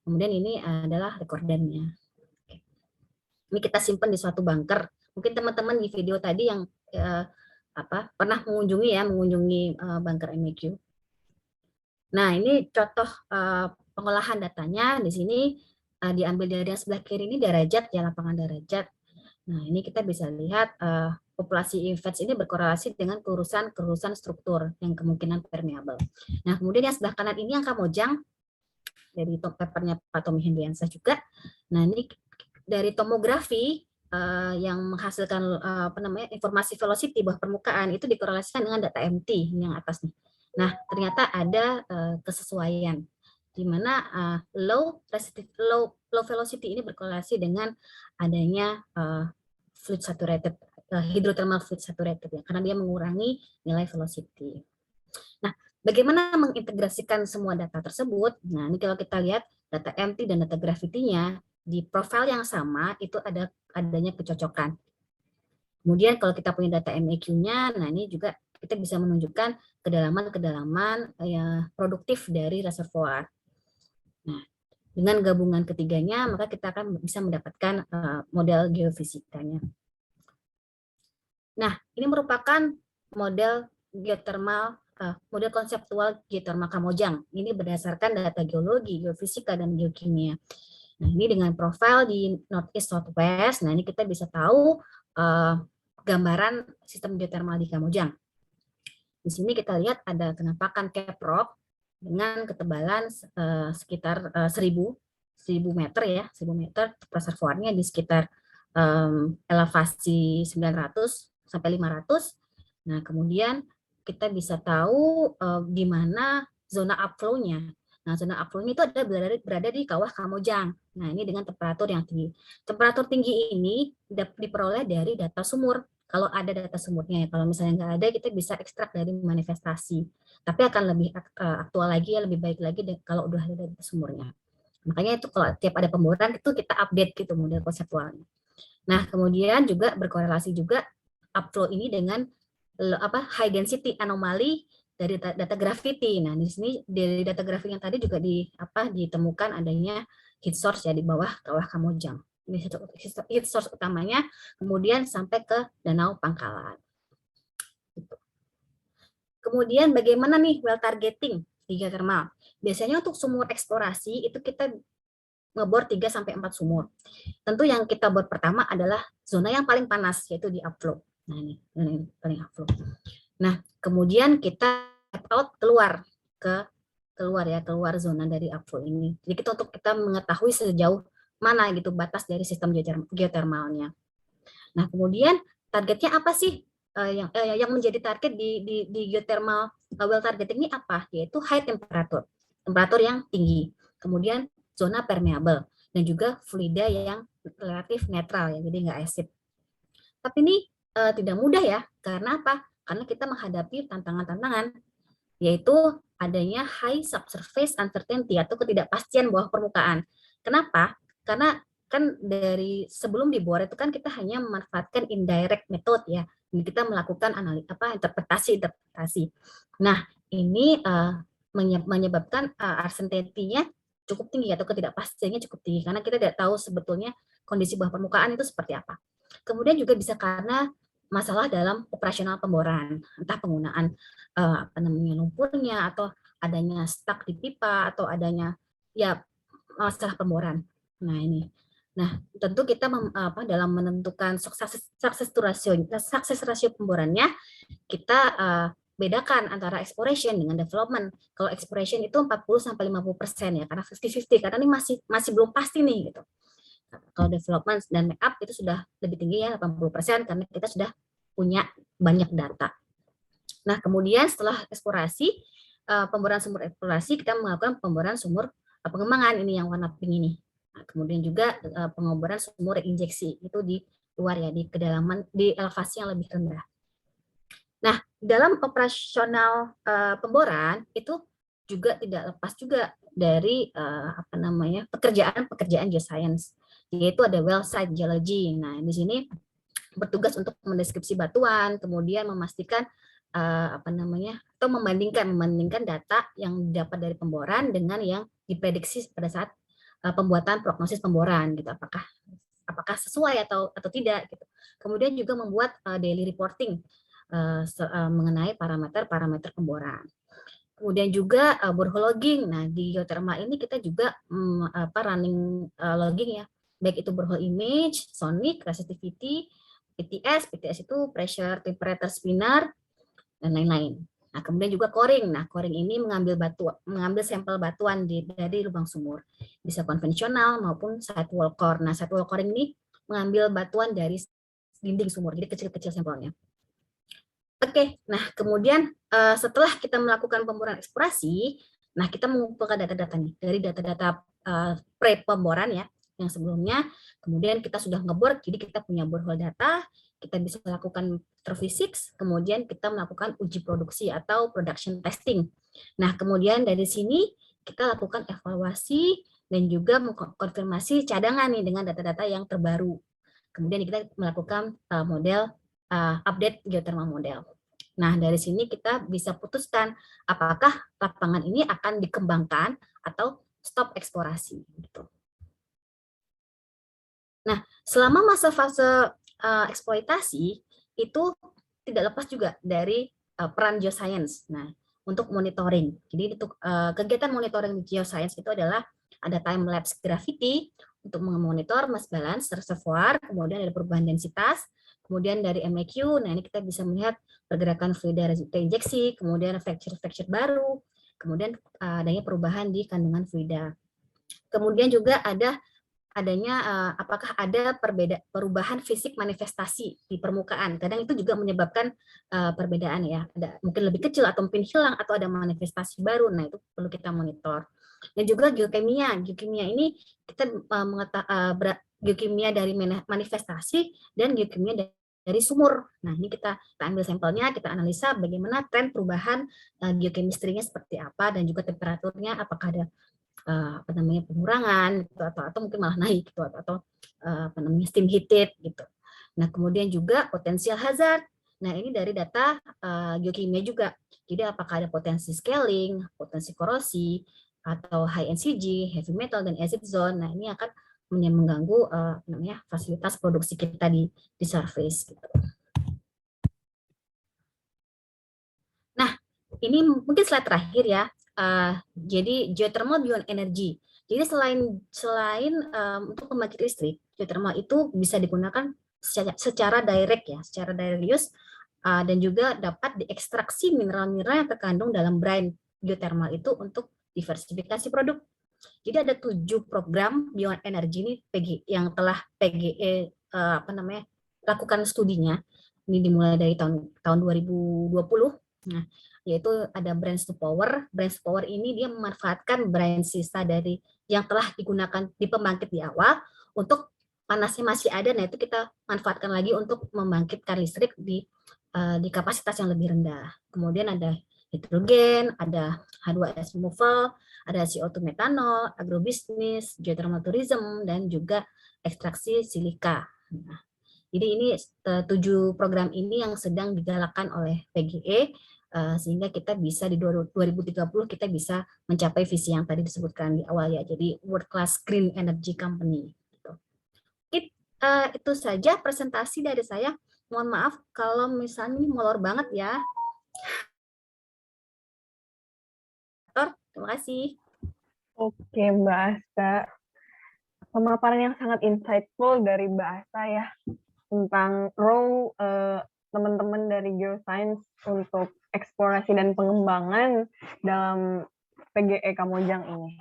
Kemudian ini adalah recordernya. Ini kita simpan di suatu bunker. Mungkin teman-teman di video tadi yang pernah mengunjungi bunker MEQ. Nah, ini contoh pengolahan datanya. Di sini diambil dari yang sebelah kiri ini derajat ya, lapangan derajat. Nah, ini kita bisa lihat populasi events ini berkorelasi dengan kerusakan struktur yang kemungkinan permeable. Nah, kemudian yang sebelah kanan ini yang Kamojang dari papernya Pak Tommy Hendriansyah juga. Nah, ini dari tomografi yang menghasilkan informasi velocity bawah permukaan itu dikorelasikan dengan data MT yang atas nih. Nah, ternyata ada kesesuaian di mana low velocity ini berkorelasi dengan adanya fluid saturated, hydrothermal fluid saturated ya, karena dia mengurangi nilai velocity. Nah, bagaimana mengintegrasikan semua data tersebut? Nah, ini kalau kita lihat data MT dan data gravity-nya di profil yang sama itu adanya kecocokan. Kemudian kalau kita punya data MEQ-nya, nah ini juga kita bisa menunjukkan kedalaman ya, produktif dari reservoir. Nah, dengan gabungan ketiganya, maka kita akan bisa mendapatkan model geofisikanya. Nah, ini merupakan model geothermal, model konseptual geothermal Kamojang. Ini berdasarkan data geologi, geofisika, dan geokimia. Nah, ini dengan profil di Northeast Southwest, nah ini kita bisa tahu gambaran sistem geothermal di Kamojang. Di sini kita lihat ada kenampakan cap rock dengan ketebalan sekitar 1000 meter ya, 1000 meter, reservoirnya di sekitar elevasi 900 sampai 500. Nah, kemudian kita bisa tahu di mana zona upflow-nya. Nah, zona upflow-nya itu berada di kawah Kamojang. Nah, ini dengan temperatur yang tinggi. Temperatur tinggi ini diperoleh dari data sumur. Kalau ada data sumurnya ya, kalau misalnya nggak ada, kita bisa ekstrak dari manifestasi. Tapi akan lebih aktual lagi ya, lebih baik lagi kalau udah ada data sumurnya. Makanya itu kalau tiap ada pemboran itu kita update gitu model konseptualnya. Nah, kemudian juga berkorelasi juga upflow ini dengan high density anomali dari data gravity. Nah, di sini dari data gravity yang tadi juga ditemukan adanya heat source ya di bawah Kawah Kamojang. Ini heat source utamanya, kemudian sampai ke Danau Pangkalan. Kemudian bagaimana nih well targeting di geothermal? Biasanya untuk sumur eksplorasi itu kita ngebor 3-4 sumur. Tentu yang kita bor pertama adalah zona yang paling panas, yaitu di upflow. Nah, ini paling upflow. Nah, kemudian kita step out keluar zona dari upflow ini. Jadi untuk kita mengetahui sejauh mana gitu batas dari sistem geothermalnya. Nah, kemudian targetnya apa sih? Yang menjadi target di geothermal well targeting ini apa? Yaitu high temperature yang tinggi. Kemudian zona permeable dan juga fluida yang relatif netral ya, jadi nggak acid. Tapi ini tidak mudah ya, karena apa? Karena kita menghadapi tantangan-tantangan, yaitu adanya high subsurface uncertainty atau ketidakpastian bawah permukaan. Kenapa? Karena kan dari sebelum dibor itu kan kita hanya memanfaatkan indirect method ya. Kita melakukan interpretasi. Nah, ini menyebabkan uncertainty-nya cukup tinggi atau ketidakpastiannya cukup tinggi karena kita tidak tahu sebetulnya kondisi bawah permukaan itu seperti apa. Kemudian juga bisa karena masalah dalam operasional pemboran, entah penggunaan lumpurnya atau adanya stuck di pipa atau adanya ya masalah pemboran. Nah, ini. Nah, tentu kita dalam menentukan success ratio pemborannya, kita bedakan antara exploration dengan development. Kalau exploration itu 40-50% ya, karena 50-50, karena ini masih belum pasti nih gitu. Kalau development dan make up itu sudah lebih tinggi ya, 80%, karena kita sudah punya banyak data. Nah, kemudian setelah eksplorasi, pemboran sumur eksplorasi, kita melakukan pemboran sumur pengembangan, ini yang warna pink ini. Nah, kemudian juga pengeboran sumur injeksi itu di luar ya, di kedalaman, di elevasi yang lebih rendah. Nah, dalam operasional pemboran itu juga tidak lepas juga dari pekerjaan geoscience, yaitu ada well site geology. Nah, di sini bertugas untuk mendeskripsi batuan, kemudian memastikan atau membandingkan data yang didapat dari pemboran dengan yang diprediksi pada saat pembuatan prognosis pemboran gitu, apakah sesuai atau tidak gitu. Kemudian juga membuat daily reporting mengenai parameter pemboran. Kemudian juga borehole logging. Nah, di geothermal ini kita juga running logging ya, baik itu borehole image, sonic, resistivity, PTS itu pressure temperature spinner dan lain-lain. Nah, kemudian juga coring. Nah, coring ini mengambil sampel batuan dari lubang sumur. Bisa konvensional maupun sidewall core. Nah, sidewall coring ini mengambil batuan dari dinding sumur, jadi kecil-kecil sampelnya. Oke, nah kemudian setelah kita melakukan pemboran eksplorasi, nah kita mengumpulkan data-data nih dari data-data pre-pemboran ya, yang sebelumnya, kemudian kita sudah ngebor, jadi kita punya borehole data, kita bisa melakukan physics, kemudian kita melakukan uji produksi atau production testing. Nah, kemudian dari sini kita lakukan evaluasi dan juga mengkonfirmasi cadangan nih dengan data-data yang terbaru. Kemudian kita melakukan model update geothermal model. Nah, dari sini kita bisa putuskan apakah lapangan ini akan dikembangkan atau stop eksplorasi. Gitu. Nah, selama masa fase eksploitasi itu tidak lepas juga dari peran geoscience. Nah, untuk monitoring. Jadi untuk kegiatan monitoring geoscience itu adalah ada time lapse gravity untuk memonitor mass balance reservoir, kemudian ada perubahan densitas, kemudian dari MEQ, nah ini kita bisa melihat pergerakan fluida reinjeksi, kemudian fracture baru, kemudian adanya perubahan di kandungan fluida. Kemudian juga adanya apakah ada perubahan fisik manifestasi di permukaan. Kadang itu juga menyebabkan perbedaan ya, ada mungkin lebih kecil atau mungkin hilang atau ada manifestasi baru. Nah, itu perlu kita monitor. Dan juga geokimia ini kita geokimia dari manifestasi dan geokimia dari sumur. Nah, ini kita ambil sampelnya, kita analisa bagaimana tren perubahan geokimistrinya seperti apa dan juga temperaturnya apakah ada pengurangan gitu, atau mungkin malah naik gitu, atau steam heated gitu. Nah, kemudian juga potensial hazard. Nah, ini dari data geokimia juga. Jadi apakah ada potensi scaling, potensi korosi, atau high NCG, heavy metal, dan acid zone. Nah, ini akan mengganggu fasilitas produksi kita di surface gitu. Nah, ini mungkin slide terakhir ya. Jadi geothermal beyond energy. Jadi selain untuk pembangkit listrik, geothermal itu bisa digunakan secara direct ya, secara direct use, dan juga dapat diekstraksi mineral-mineral yang terkandung dalam brine geothermal itu untuk diversifikasi produk. Jadi ada 7 program beyond energy ini yang telah PGE lakukan studinya. Ini dimulai dari tahun 2020. Nah, yaitu ada Brine to Power. Brine to Power ini dia memanfaatkan brine sisa dari yang telah digunakan di pembangkit di awal untuk panasnya masih ada. Nah, itu kita manfaatkan lagi untuk membangkitkan listrik di kapasitas yang lebih rendah. Kemudian ada hidrogen, ada H2S removal, ada CO2 metanol, agrobisnis, geothermal tourism, dan juga ekstraksi silika. Nah, jadi ini 7 program ini yang sedang digalakkan oleh PGE, sehingga kita bisa di 2030 kita bisa mencapai visi yang tadi disebutkan di awal ya, jadi World Class Green Energy Company. Gitu. Itu saja presentasi dari saya. Mohon maaf kalau misalnya molor banget ya. Terima kasih. Oke, Mbak Asta. Pemaparan yang sangat insightful dari Mbak Asta ya, tentang role teman-teman dari geoscience untuk eksplorasi dan pengembangan dalam PGE Kamojang ini.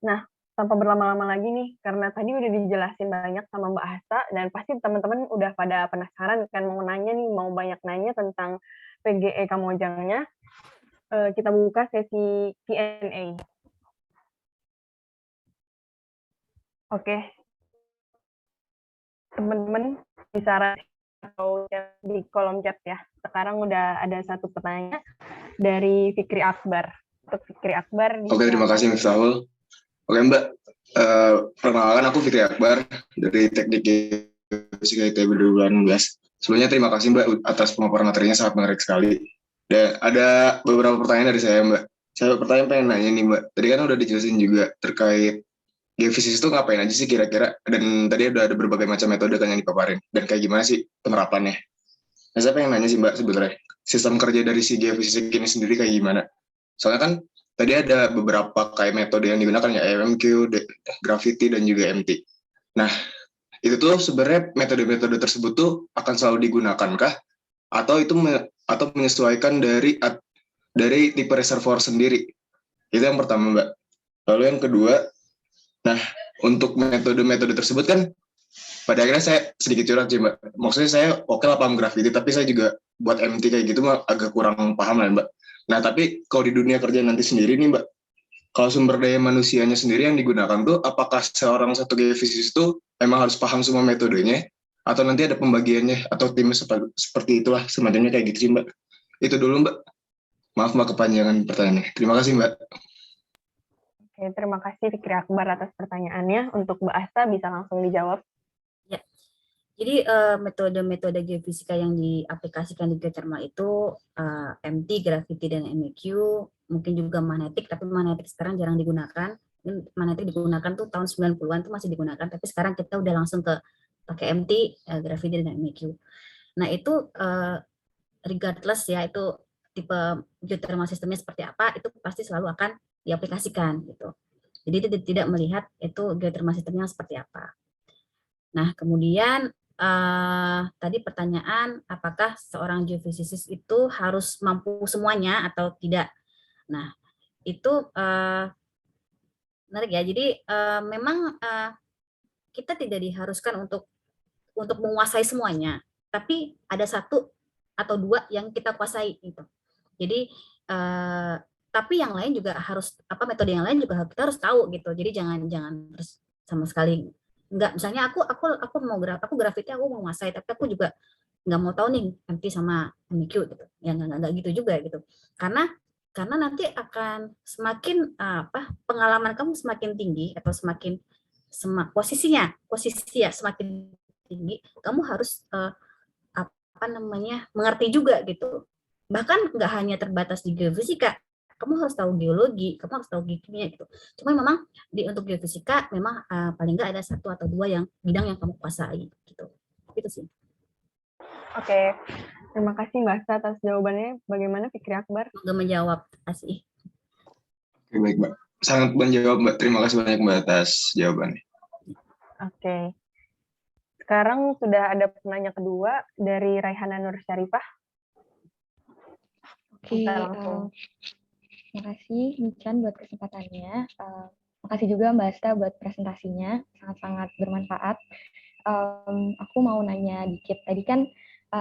Nah, tanpa berlama-lama lagi nih, karena tadi udah dijelasin banyak sama Mbak Asta, dan pasti teman-teman udah pada penasaran kan, mau nanya nih, mau banyak nanya tentang PGE Kamojangnya. Kita buka sesi Q&A. Oke, teman-teman bisa atau di kolom chat ya. Sekarang udah ada satu pertanyaan dari Fikri Akbar. Untuk Fikri Akbar. Oke, terima kasih Mas Saul. Oke Mbak, perkenalkan aku Fikri Akbar dari Teknik Geofisika ITB 2019. Sebelumnya terima kasih Mbak atas pemaparan materinya, sangat menarik sekali. Dan ada beberapa pertanyaan dari saya Mbak. Saya pengen nanya nih Mbak, tadi kan udah dijelasin juga terkait geofisis itu ngapain aja sih kira-kira, dan tadi udah ada berbagai macam metode kan yang dipaparin, dan kayak gimana sih penerapannya. Nah, saya pengen nanya sih Mbak, sebenarnya sistem kerja dari si geofisik ini sendiri kayak gimana? Soalnya kan tadi ada beberapa kayak metode yang digunakan ya, AMQ, gravity, dan juga MT. Nah, itu tuh sebenarnya metode-metode tersebut tuh akan selalu digunakan kah? Atau itu atau menyesuaikan dari tipe reservoir sendiri? Itu yang pertama Mbak. Lalu yang kedua, nah, untuk metode-metode tersebut kan, pada akhirnya saya sedikit curhat sih Mbak. Maksudnya saya oke lah paham gravity, tapi saya juga buat MT kayak gitu mah agak kurang paham lah Mbak. Nah, tapi kalau di dunia kerja nanti sendiri nih Mbak, kalau sumber daya manusianya sendiri yang digunakan tuh, apakah seorang satu geofisis itu emang harus paham semua metodenya, atau nanti ada pembagiannya, atau tim seperti itulah, semacamnya kayak gitu sih Mbak. Itu dulu Mbak. Maaf Mbak kepanjangan pertanyaannya. Terima kasih Mbak. Oke, terima kasih Fikri Akbar atas pertanyaannya. Untuk Mbak Asta bisa langsung dijawab. Ya, jadi metode-metode geofisika yang diaplikasikan di geothermal itu MT, gravity, dan MEQ, mungkin juga magnetik, tapi magnetik sekarang jarang digunakan. Magnetik digunakan tuh tahun 90-an tuh masih digunakan, tapi sekarang kita udah langsung ke pakai MT, gravity, dan MEQ. Nah, itu regardless ya, itu tipe geothermal sistemnya seperti apa, itu pasti selalu akan diaplikasikan gitu. Jadi tidak melihat itu geothermal sistemnya seperti apa. Nah, kemudian tadi pertanyaan apakah seorang geofisicist itu harus mampu semuanya atau tidak. Nah, itu menarik ya. Jadi memang kita tidak diharuskan untuk menguasai semuanya, tapi ada satu atau dua yang kita kuasai itu. Jadi tapi yang lain juga harus metode yang lain juga kita harus tahu gitu. Jadi jangan terus sama sekali enggak, misalnya aku mau gravity aku mau menguasai, tapi aku juga nggak mau tahu nih MT sama MEQ gitu. Ya enggak gitu juga gitu. Karena nanti akan semakin pengalaman kamu semakin tinggi atau semakin posisi ya semakin tinggi, kamu harus mengerti juga gitu. Bahkan nggak hanya terbatas di geofisika, kamu harus tahu geologi, kamu harus tahu kimia gitu. Cuma memang untuk geofisika memang paling nggak ada 1 atau 2 bidang yang kamu kuasai gitu. Gitu sih. Oke, terima kasih Mbak Asta atas jawabannya. Bagaimana Fikri Akbar? Semoga menjawab, kasih. Oke, baik Mbak. Sangat menjawab Mbak. Terima kasih banyak Mbak atas jawabannya. Oke. Sekarang sudah ada penanya kedua dari Raihana Nur Syarifah. Oke, langsung. terima kasih Mican buat kesempatannya. Makasih juga Mbak Asta buat presentasinya, sangat-sangat bermanfaat. Aku mau nanya dikit. Tadi kan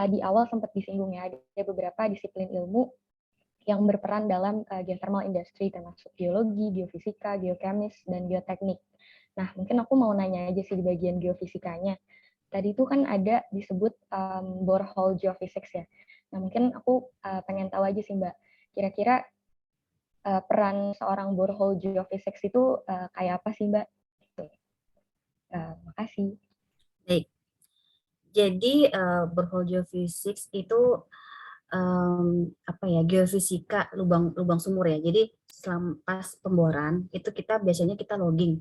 di awal sempat disinggung ya, ada beberapa disiplin ilmu yang berperan dalam geothermal industry, termasuk geologi, geofisika, geokemis, dan geoteknik. Nah, mungkin aku mau nanya aja sih di bagian geofisikanya. Tadi itu kan ada disebut borehole geophysics ya. Nah, mungkin aku pengen tahu aja sih Mbak, kira-kira peran seorang borehole geophysics itu kayak apa sih Mbak? Makasih. Baik. Jadi borehole geophysics itu geofisika lubang sumur ya. Jadi pas pemboran itu biasanya kita logging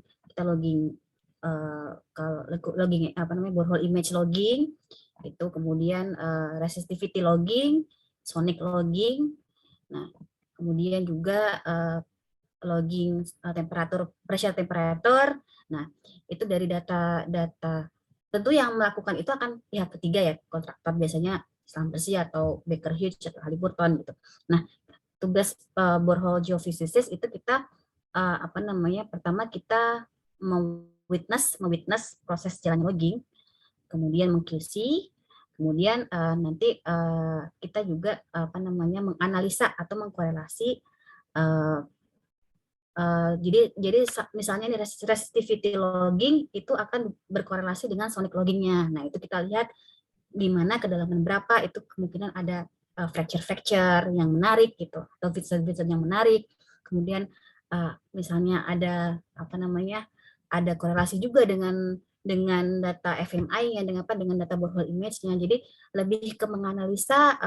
borehole image logging itu, kemudian resistivity logging, sonic logging. Nah, kemudian juga logging pressure temperature. Nah, itu dari data tentu yang melakukan itu akan pihak ketiga ya, kontraktor biasanya Schlumberger atau Baker Hughes atau Halliburton gitu. Nah, tugas borehole geophysicist itu kita pertama kita mewitness proses jalan logging, kemudian meng-QC, kemudian nanti kita juga menganalisa atau mengkorelasi. Jadi misalnya nih resistivity logging itu akan berkorelasi dengan sonic loggingnya. Nah, itu kita lihat di mana kedalaman berapa, itu kemungkinan ada fracture yang menarik gitu, atau visit yang menarik. Kemudian misalnya ada ada korelasi juga dengan data FMI-nya, dengan data borehole image-nya. Jadi lebih ke menganalisa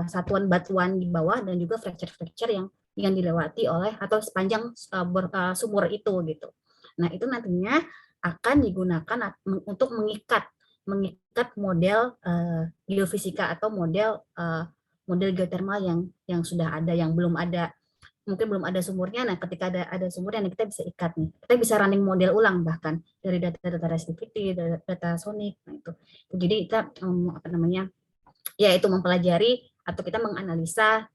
satuan batuan di bawah dan juga fracture yang dilewati oleh atau sepanjang sumur itu gitu. Nah, itu nantinya akan digunakan untuk mengikat model geofisika atau model geothermal yang sudah ada, yang belum ada, mungkin belum ada sumurnya. Nah, ketika ada sumurnya, kita bisa ikat nih. Kita bisa running model ulang bahkan dari data resistivity, data sonic. Nah, itu. Jadi kita ya itu mempelajari atau kita menganalisa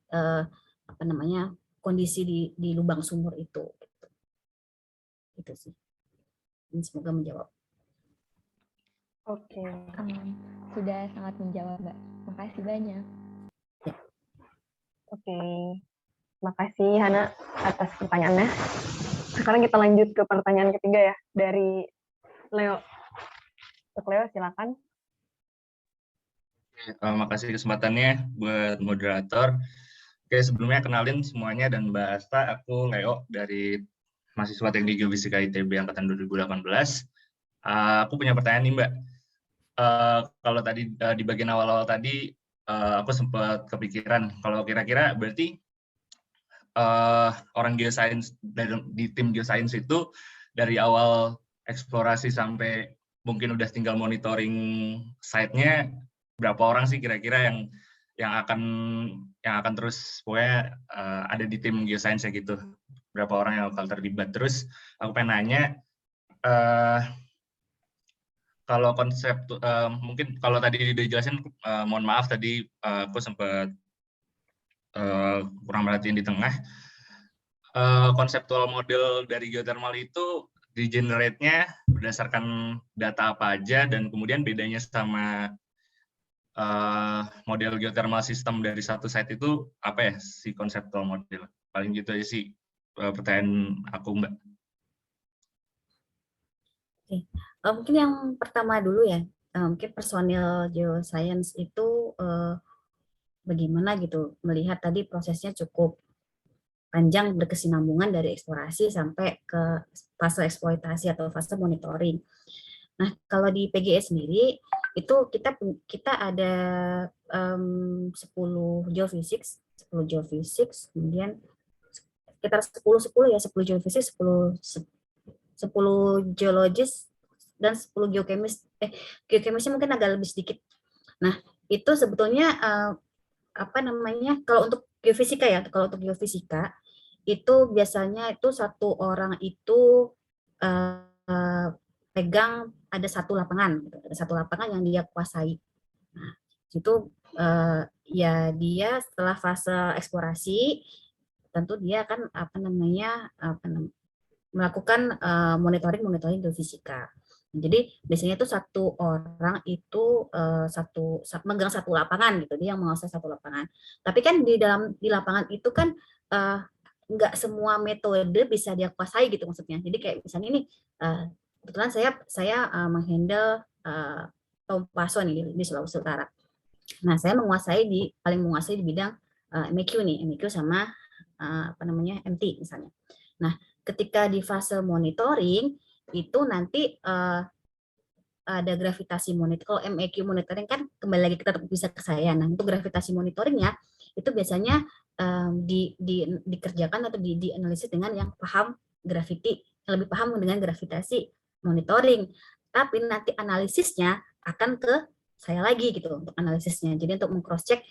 kondisi di lubang sumur itu. Itu sih. Ini semoga menjawab. Oke. Sudah sangat menjawab, Mbak. Makasih banyak. Oke. Makasih Hana atas pertanyaannya. Sekarang kita lanjut ke pertanyaan ketiga ya, dari Leo. Untuk Leo, silakan. Makasih kesempatannya buat moderator. Oke, sebelumnya kenalin semuanya dan Mbak Asta, aku Leo dari mahasiswa Teknik Geofisika ITB angkatan 2018. Aku punya pertanyaan nih Mbak. Kalau tadi di bagian awal-awal tadi aku sempat kepikiran kalau kira-kira berarti orang geoscience di tim geoscience itu dari awal eksplorasi sampai mungkin udah tinggal monitoring site-nya, berapa orang sih kira-kira yang akan terus pokoknya ada di tim geoscience gitu, berapa orang yang bakal terlibat. Terus aku pengen nanya, kalau konsep mungkin kalau tadi dijelasin, mohon maaf tadi aku sempat kurang perhatiin di tengah. Konseptual model dari geothermal itu di generate-nya berdasarkan data apa aja, dan kemudian bedanya sama model geothermal system dari satu site itu apa ya, si konseptual model. Paling gitu aja sih pertanyaan aku Mbak. Oke. Mungkin yang pertama dulu ya, mungkin personil geoscience itu bagaimana gitu melihat tadi prosesnya cukup panjang berkesinambungan dari eksplorasi sampai ke fase eksploitasi atau fase monitoring. Nah, kalau di PGE sendiri itu kita ada 10 geophysics, kemudian sekitar 10 geofisik, 10 geologis dan 10 geokemis. Geokemisnya mungkin agak lebih sedikit. Nah, itu sebetulnya kalau untuk geofisika ya, kalau untuk geofisika itu biasanya itu satu orang itu pegang ada satu lapangan, gitu. Ada satu lapangan yang dia kuasai. Nah, itu ya dia setelah fase eksplorasi tentu dia akan melakukan monitoring geofisika. Jadi biasanya itu satu orang itu megang satu lapangan gitu, dia yang menguasai satu lapangan. Tapi kan di lapangan itu kan nggak semua metode bisa dia kuasai gitu maksudnya. Jadi kayak misalnya ini kebetulan saya menghandle Tompaso nih di Sulawesi Utara. Nah, saya paling menguasai di bidang MEQ sama MT misalnya. Nah, ketika di fase monitoring itu nanti ada gravitasi monitor. Kalau MEQ monitoring kan kembali lagi kita bisa ke saya. Nah, untuk gravitasi monitoringnya itu biasanya dikerjakan atau dianalisis dengan yang paham gravity, lebih paham dengan gravitasi monitoring. Tapi nanti analisisnya akan ke saya lagi gitu untuk analisisnya. Jadi untuk meng-cross check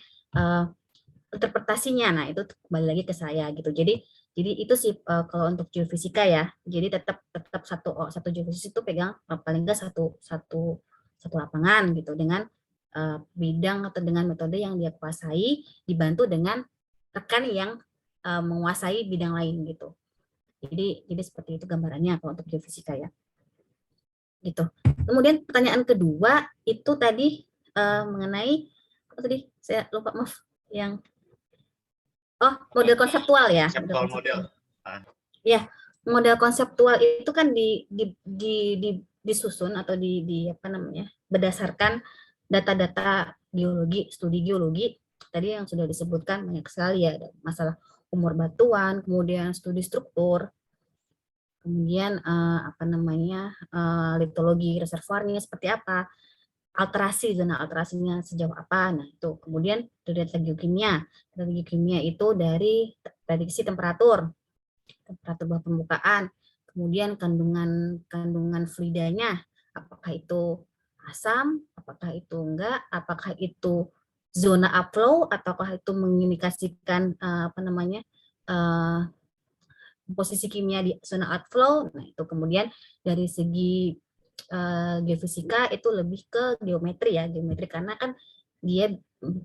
interpretasinya, nah itu kembali lagi ke saya gitu. Jadi itu sih kalau untuk geofisika ya. Jadi tetap satu geofisik itu pegang paling nggak satu lapangan gitu dengan bidang atau dengan metode yang dia kuasai dibantu dengan rekan yang menguasai bidang lain gitu. Jadi seperti itu gambarannya kalau untuk geofisika ya. Gitu. Kemudian pertanyaan kedua itu tadi mengenai tadi saya lupa maaf yang model konseptual ya. Model. Ya, model konseptual itu kan disusun atau berdasarkan data-data geologi, studi geologi tadi yang sudah disebutkan banyak sekali ya, ada masalah umur batuan, kemudian studi struktur, kemudian litologi reservoirnya seperti apa, zona alterasinya sejauh apa. Nah, itu kemudian data geokimia. Data geokimia itu dari prediksi temperatur bawah permukaan, kemudian kandungan fluidanya, apakah itu asam, apakah itu enggak, apakah itu zona upflow, ataukah itu mengindikasikan posisi kimia di zona outflow. Nah, itu kemudian dari segi geofisika itu lebih ke geometri karena kan dia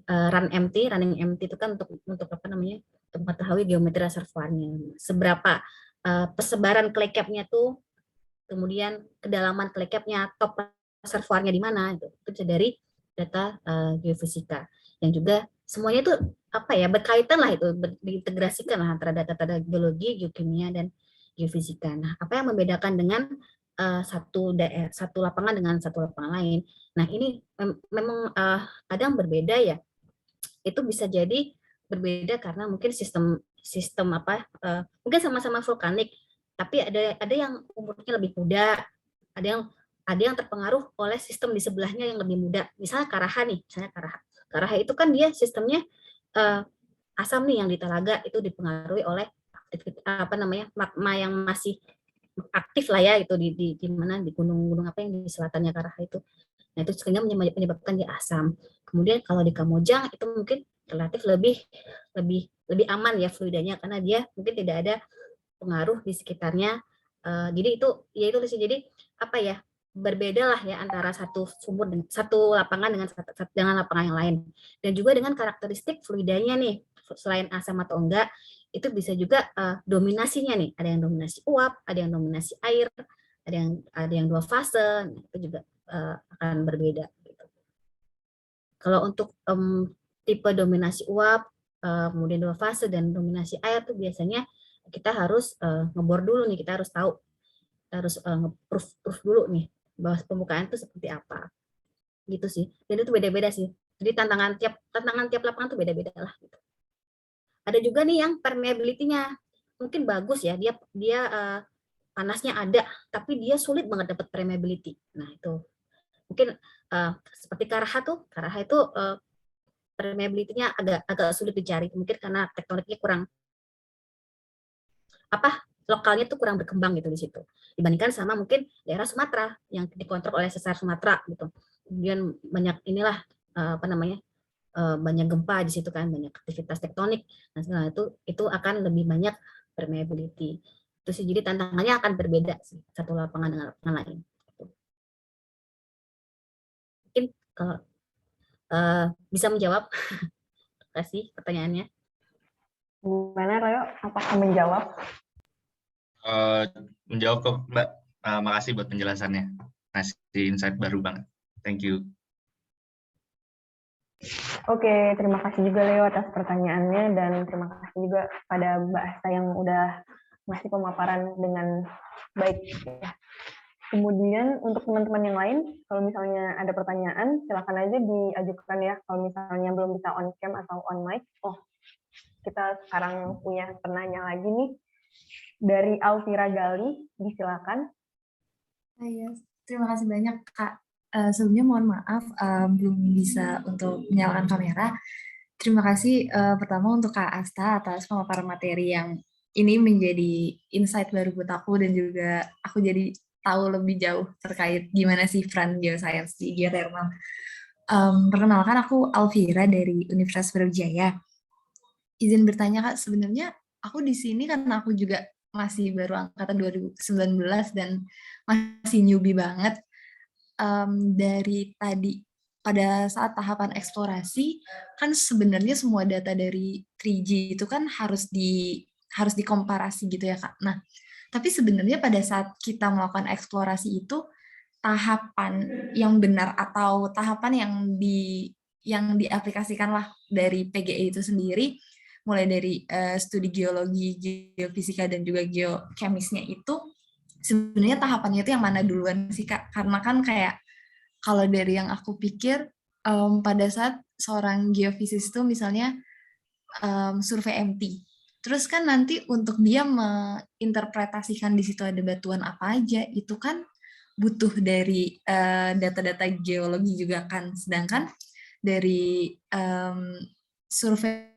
running MT itu kan untuk mengetahui geometri reservoirnya, seberapa persebaran clay cap-nya tuh, kemudian kedalaman clay cap-nya, top reservoirnya di mana, itu bisa dari data geofisika. Yang juga semuanya itu berkaitan lah, itu diintegrasikan lah antara data-data geologi, geokimia dan geofisika. Nah, apa yang membedakan dengan satu lapangan dengan satu lapangan lain? Nah, ini memang kadang berbeda ya. Itu bisa jadi berbeda karena mungkin sistem mungkin sama-sama vulkanik, tapi ada yang umurnya lebih muda, ada yang terpengaruh oleh sistem di sebelahnya yang lebih muda. Misalnya Karaha itu kan dia sistemnya asam nih yang di Talaga itu dipengaruhi oleh magma yang masih aktif lah ya, itu di mana di gunung-gunung apa yang di selatannya Karaha itu. Nah, itu sehingga menyebabkan dia asam. Kemudian kalau di Kamojang itu mungkin relatif lebih aman ya fluidanya, karena dia mungkin tidak ada pengaruh di sekitarnya. Jadi itu jadi berbeda lah ya antara satu lapangan dengan lapangan yang lain. Dan juga dengan karakteristik fluidanya nih, selain asam atau enggak, itu bisa juga dominasinya nih, ada yang dominasi uap, ada yang dominasi air, ada yang dua fase. Nah, itu juga akan berbeda gitu. Kalau untuk tipe dominasi uap, kemudian dua fase dan dominasi air tuh biasanya kita harus ngebor dulu nih, kita harus tahu, kita harus nge-proof dulu nih bahwa permukaan itu seperti apa gitu sih. Dan itu beda-beda sih. Jadi tantangan tiap lapangan tuh beda-beda lah gitu. Ada juga nih yang permeability-nya. mungkin bagus ya, dia panasnya ada, tapi dia sulit banget dapat permeability. Nah itu mungkin seperti Karaha itu permeability-nya agak sulit dicari, mungkin karena tektoniknya kurang lokalnya tuh kurang berkembang gitu di situ, dibandingkan sama mungkin daerah Sumatera yang dikontrol oleh sesar Sumatera gitu. Kemudian banyak inilah banyak gempa di situ kan, banyak aktivitas tektonik. Nah segala itu akan lebih banyak permeability. Itu sih, jadi tantangannya akan berbeda sih satu lapangan dengan lapangan lain. Mungkin kalau bisa menjawab. Terima kasih pertanyaannya. Gimana Royo? Apakah menjawab? Menjawab kok Mbak. Makasih buat penjelasannya. Ngasih insight baru banget. Thank you. Oke, terima kasih juga Leo atas pertanyaannya, dan terima kasih juga pada Mbak Asta yang udah ngasih pemaparan dengan baik. Ya. Kemudian untuk teman-teman yang lain, kalau misalnya ada pertanyaan, silakan aja diajukan ya. Kalau misalnya belum bisa on cam atau on mic. Oh, kita sekarang punya penanya lagi nih. Dari Alvira Gali, disilakan. Ya, terima kasih banyak Kak. Sebelumnya mohon maaf belum bisa untuk menyalakan kamera. Terima kasih pertama untuk Kak Asta atas pemaparan materi yang ini menjadi insight baru buat aku, dan juga aku jadi tahu lebih jauh terkait gimana sih peran geoscience di geothermal. Perkenalkan, aku Alvira dari Universitas Brawijaya. Izin bertanya Kak, sebenarnya aku di sini karena aku juga masih baru angkatan 2019 dan masih newbie banget. Dari tadi pada saat tahapan eksplorasi kan sebenarnya semua data dari 3G itu kan harus dikomparasi gitu ya Kak. Nah, tapi sebenarnya pada saat kita melakukan eksplorasi itu tahapan yang benar atau tahapan yang diaplikasikan lah dari PGE itu sendiri, mulai dari studi geologi, geofisika, dan juga geochemisnya itu sebenarnya tahapannya itu yang mana duluan sih Kak? Karena kan kayak kalau dari yang aku pikir pada saat seorang geofisis itu misalnya survei MT, terus kan nanti untuk dia menginterpretasikan di situ ada batuan apa aja, itu kan butuh dari data-data geologi juga kan. Sedangkan dari survei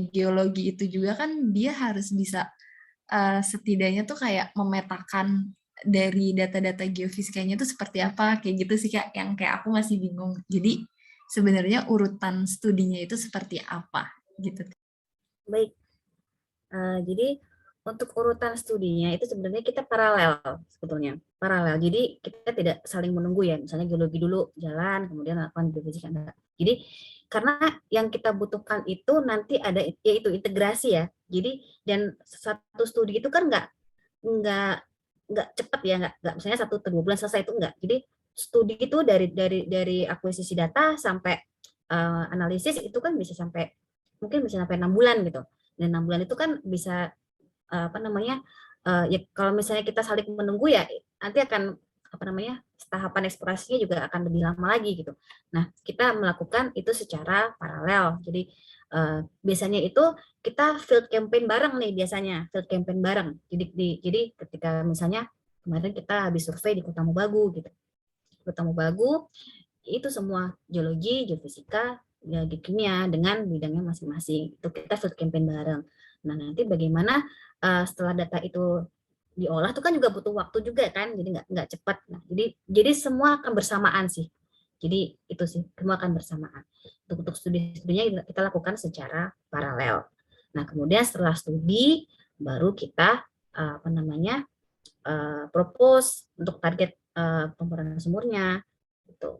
geologi itu juga kan dia harus bisa setidaknya tuh kayak memetakan dari data-data geofisikanya itu seperti apa, kayak gitu sih Kak, yang kayak aku masih bingung. Jadi sebenarnya urutan studinya itu seperti apa gitu. Baik, jadi untuk urutan studinya itu sebenarnya kita paralel sebetulnya, paralel. Jadi kita tidak saling menunggu ya, misalnya geologi dulu jalan, kemudian lakukan geofisika enggak. Jadi karena yang kita butuhkan itu nanti ada yaitu integrasi ya. Jadi dan satu studi itu kan nggak cepat ya, nggak misalnya 1 atau 2 bulan selesai, itu enggak. Jadi studi itu dari akuisisi data sampai analisis itu kan bisa sampai mungkin bisa sampai 6 bulan gitu. Dan 6 bulan itu kan bisa ya kalau misalnya kita saling menunggu ya nanti akan tahapan eksplorasinya juga akan lebih lama lagi gitu. Nah, kita melakukan itu secara paralel. Jadi biasanya itu kita field campaign bareng nih biasanya, field campaign bareng. Jadi ketika misalnya kemarin kita habis survei di Kota Mobagu gitu. Kota Mobagu itu semua geologi, geofisika, geologi kimia dengan bidangnya masing-masing. Itu kita field campaign bareng. Nah, nanti bagaimana setelah data itu diolah itu kan juga butuh waktu juga kan, jadi nggak cepat. Nah, jadi semua akan bersamaan sih. Jadi itu sih, semua akan bersamaan. Untuk studinya kita lakukan secara paralel. Nah, kemudian setelah studi baru kita propose untuk target pemboran sumurnya gitu.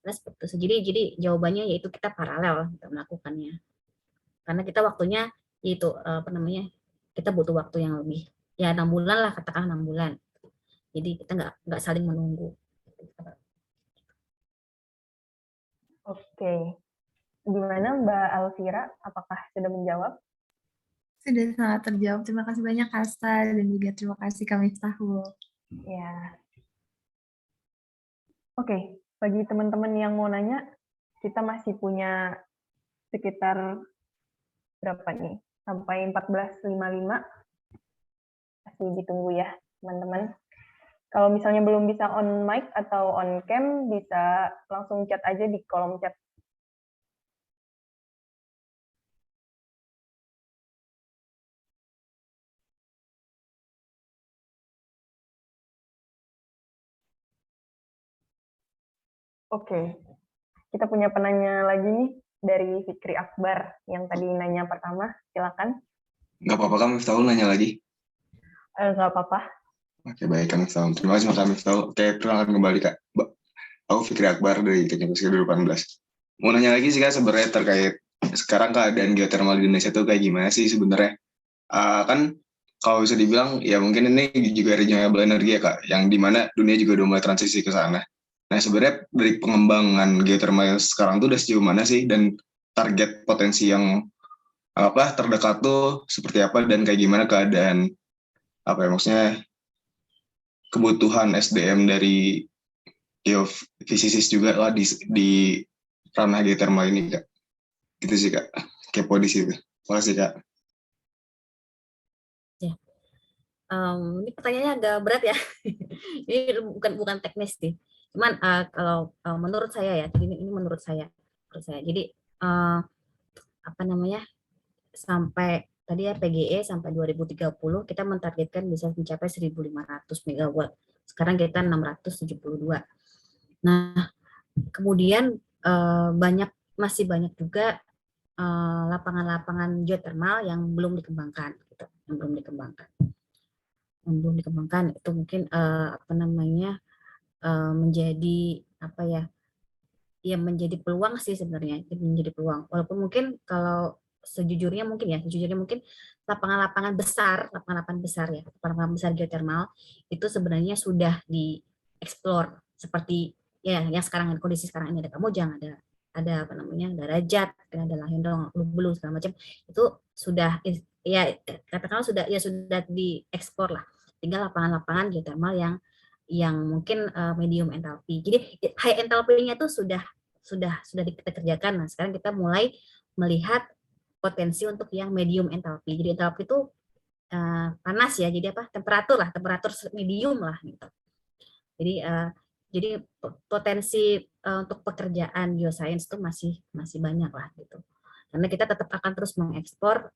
Nah, seperti itu. Jadi jawabannya yaitu kita paralel kita melakukannya. Karena kita waktunya yaitu kita butuh waktu yang lebih ya 6 bulan lah, katakan 6 bulan. Jadi kita nggak saling menunggu. Oke, gimana Mbak Alvira? Apakah sudah menjawab? Sudah sangat terjawab. Terima kasih banyak Asta, dan juga terima kasih Kak Miftahul. Ya. Oke, bagi teman-teman yang mau nanya, kita masih punya sekitar berapa nih? sampai 14.55. Masih ditunggu ya, teman-teman. Kalau misalnya belum bisa on mic atau on cam, bisa langsung chat aja di kolom chat. Oke, kita punya penanya lagi nih dari Fikri Akbar yang tadi nanya pertama. Silakan. Nggak apa-apa Kak Miftahul nanya lagi? Nggak apa-apa. Oke, baik Kak Miftahul. Terima kasih Kak Miftahul. Oke, perkenalkan kembali Kak. Aku Fikri Akbar dari Teknik Fisika 2018. Mau nanya lagi sih Kak sebenarnya terkait sekarang keadaan geothermal di Indonesia itu kayak gimana sih sebenarnya? Kan kalau bisa dibilang ya mungkin ini juga renewable energy ya Kak, yang dimana dunia juga udah mulai transisi ke sana. Nah sebenarnya dari pengembangan geothermal sekarang tuh udah sejauh mana sih, dan target potensi yang terdekat tuh seperti apa, dan kayak gimana keadaan maksudnya kebutuhan SDM dari geofisisis juga lah di ranah geothermal ini Kak. Gitu sih Kak, kepo di situ. Terima kasih Kak. Ini pertanyaannya agak berat ya. Ini bukan teknis sih. Cuman kalau menurut saya ya, ini menurut saya. Jadi sampai tadi ya PGE sampai 2030 kita mentargetkan bisa mencapai 1.500 megawatt. Sekarang kita 672. Nah, kemudian masih banyak juga lapangan-lapangan geothermal yang belum dikembangkan, gitu, yang belum dikembangkan itu mungkin menjadi menjadi peluang sih sebenarnya, menjadi peluang. Walaupun mungkin kalau sejujurnya mungkin lapangan-lapangan besar ya, lapangan besar geothermal itu sebenarnya sudah dieksplor seperti ya yang sekarang, kondisi sekarang ini ada Kamojang, ada Darajat, ada Lahendong, Lubulu segala macam, itu sudah ya katakanlah sudah dieksplor lah. Tinggal lapangan-lapangan geothermal yang mungkin medium entalpi. Jadi high entalpinya tuh sudah kita kerjakan. Nah, sekarang kita mulai melihat potensi untuk yang medium entalpi. Jadi entalpi itu panas ya, jadi temperatur medium lah gitu. Jadi potensi untuk pekerjaan geosains itu masih banyak lah gitu. Karena kita tetap akan terus mengekspor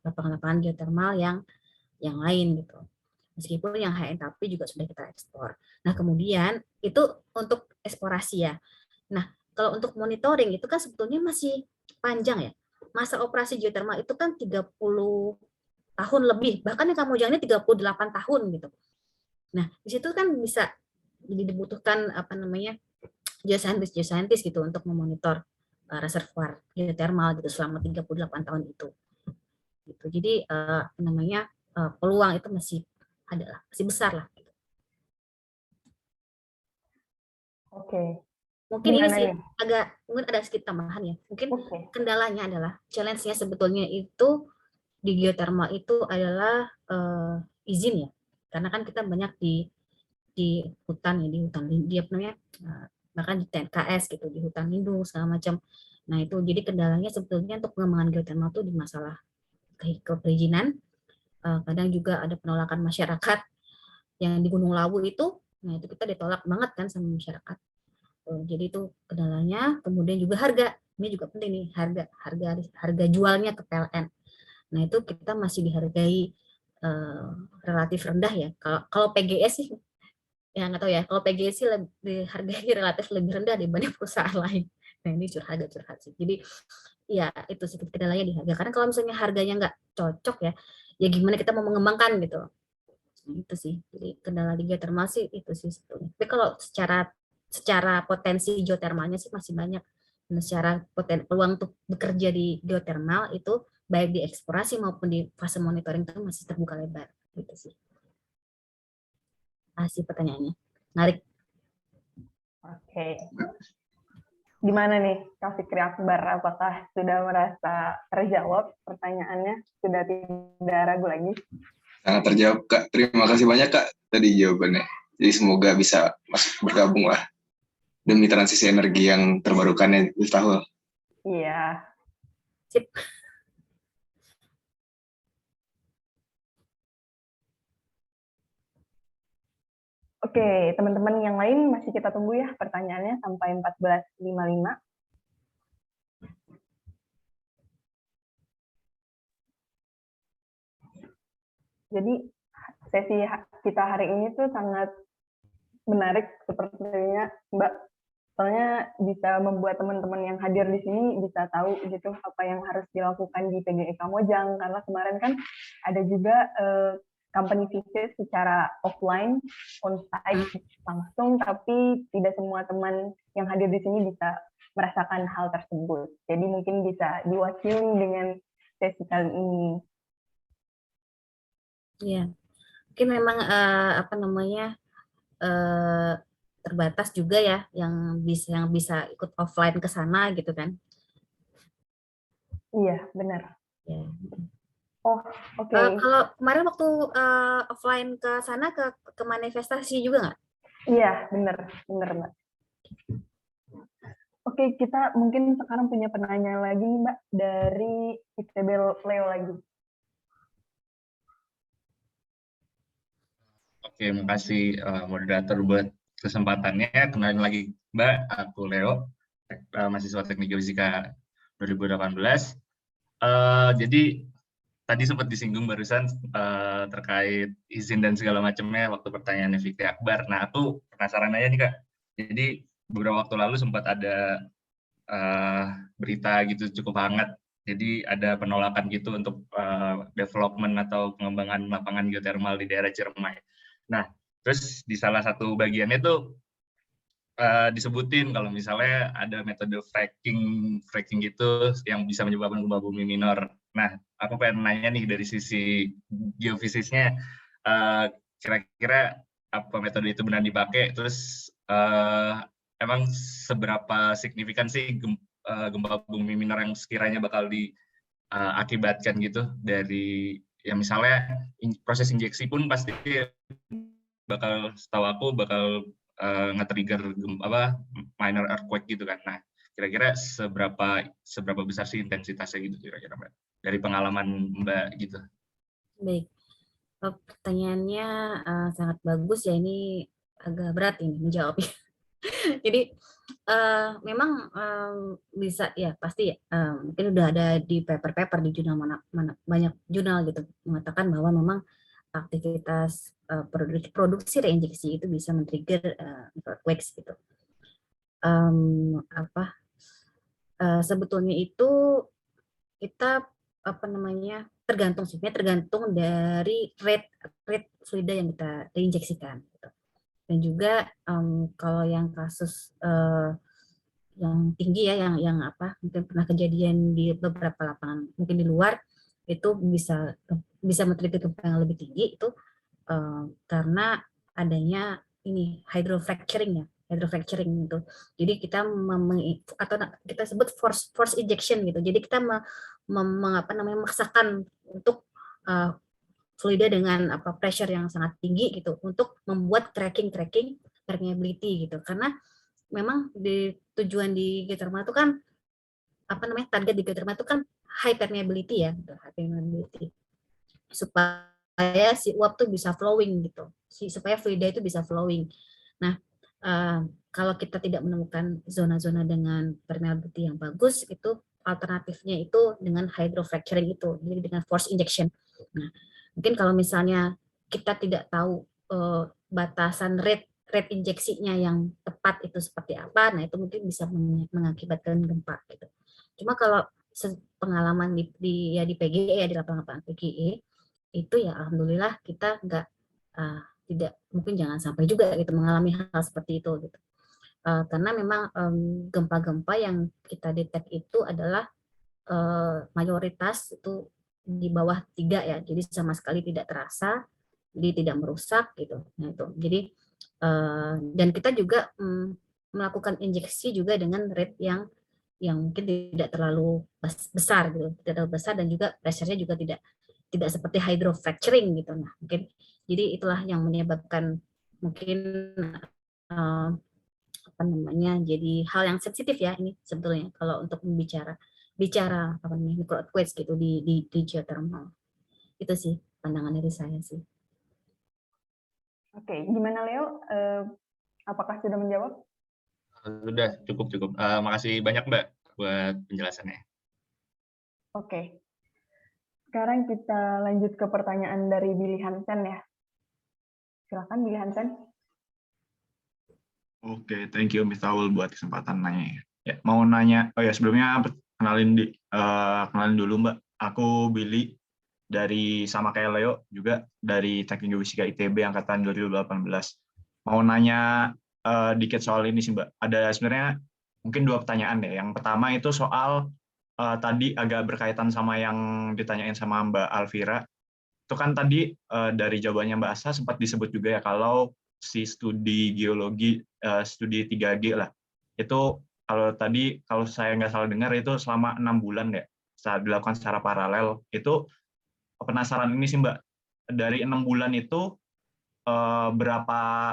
lapangan-lapangan geothermal yang lain gitu. Meskipun yang high enthalpy juga sudah kita ekspor. Nah, kemudian itu untuk eksplorasi ya. Nah, kalau untuk monitoring itu kan sebetulnya masih panjang ya. Masa operasi geothermal itu kan 30 tahun lebih, bahkan yang Kamojang ini 38 tahun gitu. Nah, di situ kan bisa jadi dibutuhkan geoscientist gitu untuk memonitor reservoir geothermal gitu selama 38 tahun itu. Gitu. Jadi peluang itu masih besar lah. Gitu. Oke. Mungkin ini sih mungkin ada sedikit tambahan ya. Mungkin kendalanya adalah challenge-nya sebetulnya itu di geothermal itu adalah izin ya. Karena kan kita banyak di hutan ya, bahkan di TNKS gitu, di hutan lindung segala macam. Nah, itu jadi kendalanya sebetulnya untuk pengembangan geothermal itu di masalah perizinan. Kadang juga ada penolakan masyarakat yang di Gunung Lawu itu. Nah, itu kita ditolak banget kan sama masyarakat. Jadi itu kendalanya. Kemudian juga harga. Ini juga penting nih, harga jualnya ke PLN. Nah, itu kita masih dihargai relatif rendah ya. Kalau PGS sih ya nggak tahu ya. Kalau PGS sih dihargai relatif lebih rendah dibanding perusahaan lain. Nah, ini curhat sih. Jadi ya itu sih kendalanya di harga. Karena kalau misalnya harganya nggak cocok ya gimana kita mau mengembangkan gitu. Nah, itu sih. Jadi kendala di geothermal sih itu sih sebetulnya. Tapi kalau secara potensi geothermalnya sih masih banyak. Dan secara peluang untuk bekerja di geothermal itu baik di eksplorasi maupun di fase monitoring itu masih terbuka lebar gitu sih. Masih pertanyaannya. Menarik. Oke. Gimana nih Kak Fikri Akbar, apakah sudah merasa terjawab pertanyaannya? Sudah tidak ragu lagi? Sangat terjawab Kak, terima kasih banyak Kak tadi jawabannya. Jadi semoga bisa masuk bergabung lah demi transisi energi yang terbarukan ya Miftahul. Iya. Sip. Oke, teman-teman yang lain masih kita tunggu ya pertanyaannya sampai 14.55. Jadi sesi kita hari ini tuh sangat menarik sepertinya Mbak. Soalnya bisa membuat teman-teman yang hadir di sini bisa tahu gitu apa yang harus dilakukan di PGE Kamojang, karena kemarin kan ada juga company visit secara offline, on-site langsung, tapi tidak semua teman yang hadir di sini bisa merasakan hal tersebut. Jadi mungkin bisa diwakili dengan sesi kali ini. Iya, mungkin memang apa namanya terbatas juga ya yang bisa ikut offline ke sana gitu kan? Iya, benar. Ya. Oh, oke. Kalau kemarin waktu offline ke sana ke manifestasi juga nggak? Iya, benar Mbak. Oke, kita mungkin sekarang punya penanya lagi nih Mbak dari ITB Leo lagi. Oke, makasih moderator buat kesempatannya. Kenalin lagi Mbak, aku Leo, mahasiswa Teknik Geofisika 2018. Jadi tadi sempat disinggung barusan terkait izin dan segala macamnya waktu pertanyaannya Fikri Akbar. Nah, aku penasaran aja nih Kak. Jadi beberapa waktu lalu sempat ada berita gitu cukup hangat. Jadi ada penolakan gitu untuk development atau pengembangan lapangan geotermal di daerah Ciremai. Nah, terus di salah satu bagiannya tuh disebutin kalau misalnya ada metode fracking gitu yang bisa menyebabkan gempa bumi minor. Nah, aku pengen nanya nih dari sisi geofisisnya, kira-kira apa metode itu benar dipakai? Terus emang seberapa signifikan sih gempa bumi minor yang sekiranya bakal diakibatkan gitu dari ya misalnya proses injeksi pun pasti bakal, setahu aku bakal nge-trigger minor earthquake gitu kan. Nah, kira-kira seberapa besar sih intensitasnya gitu kira-kira Mbak? Dari pengalaman Mbak gitu. Baik, pertanyaannya sangat bagus ya, ini agak berat ini menjawabnya. Jadi memang bisa ya pasti ya mungkin udah ada di paper-paper di jurnal mana banyak jurnal gitu mengatakan bahwa memang aktivitas produksi reinjeksi itu bisa men-trigger earthquakes gitu. Sebetulnya itu kita tergantung sebenarnya tergantung dari rate fluida yang kita reinjeksikan gitu. Dan juga kalau yang kasus yang tinggi ya yang mungkin pernah kejadian di beberapa lapangan mungkin di luar itu bisa men-trigger gempa yang lebih tinggi itu karena adanya ini hydrofracturing itu. Jadi kita atau kita sebut force injection gitu. Jadi kita memaksakan untuk fluida dengan pressure yang sangat tinggi gitu untuk membuat cracking permeability gitu. Karena memang tujuan di geothermal itu kan target di geothermal itu kan high permeability ya, high permeability. Supaya si uap tuh bisa flowing gitu, supaya fluida itu bisa flowing. Nah, kalau kita tidak menemukan zona-zona dengan permeability yang bagus, itu alternatifnya itu dengan hydrofracturing itu, jadi dengan force injection. Nah, mungkin kalau misalnya kita tidak tahu batasan rate injeksinya yang tepat itu seperti apa, nah itu mungkin bisa mengakibatkan gempa gitu. Cuma kalau pengalaman di PGE ya, di lapangan PGE itu ya alhamdulillah kita tidak, mungkin jangan sampai juga gitu mengalami hal seperti itu gitu. Karena memang gempa-gempa yang kita detek itu adalah mayoritas itu di bawah 3 ya, jadi sama sekali tidak terasa, jadi tidak merusak gitu. Nah itu jadi dan kita juga melakukan injeksi juga dengan rate yang mungkin tidak terlalu besar gitu, tidak terlalu besar, dan juga pressure-nya juga tidak seperti hydrofracturing gitu. Nah, mungkin jadi itulah yang menyebabkan mungkin jadi hal yang sensitif ya ini sebetulnya kalau untuk bicara micro earthquakes gitu di geothermal. Itu sih pandangan dari saya sih. Oke, gimana Leo? Apakah sudah menjawab? Sudah, cukup. Makasih banyak Mbak buat penjelasannya. Oke. Sekarang kita lanjut ke pertanyaan dari Billy Hansen ya. Silakan Billy Hansen. Oke, thank you Miss Taul buat kesempatan nanya. Ya, mau nanya, oh ya sebelumnya kenalin dulu Mbak. Aku Billy dari sama kayak Leo juga dari Teknik Geofisika ITB angkatan 2018. Mau nanya dikit soal ini sih Mbak. Ada sebenarnya mungkin 2 pertanyaan ya. Yang pertama itu soal tadi agak berkaitan sama yang ditanyain sama Mbak Alvira. Itu kan tadi dari jawabannya Mbak Asa sempat disebut juga ya kalau si studi geologi, studi 3G lah, itu kalau saya nggak salah dengar itu selama 6 bulan ya, dilakukan secara paralel. Itu penasaran ini sih Mbak, dari 6 bulan itu berapa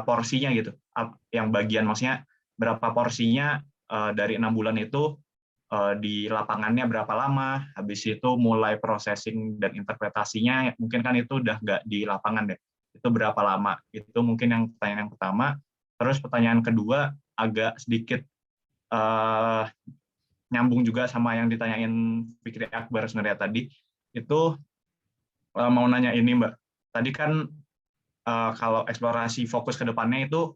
porsinya gitu, yang bagian maksudnya berapa porsinya dari 6 bulan itu di lapangannya berapa lama, habis itu mulai processing dan interpretasinya mungkin kan itu udah nggak di lapangan deh, itu berapa lama, itu mungkin yang pertanyaan yang pertama. Terus pertanyaan kedua agak sedikit nyambung juga sama yang ditanyain Fikri Akbar sebenarnya tadi, itu mau nanya ini Mbak, tadi kan kalau eksplorasi fokus ke depannya itu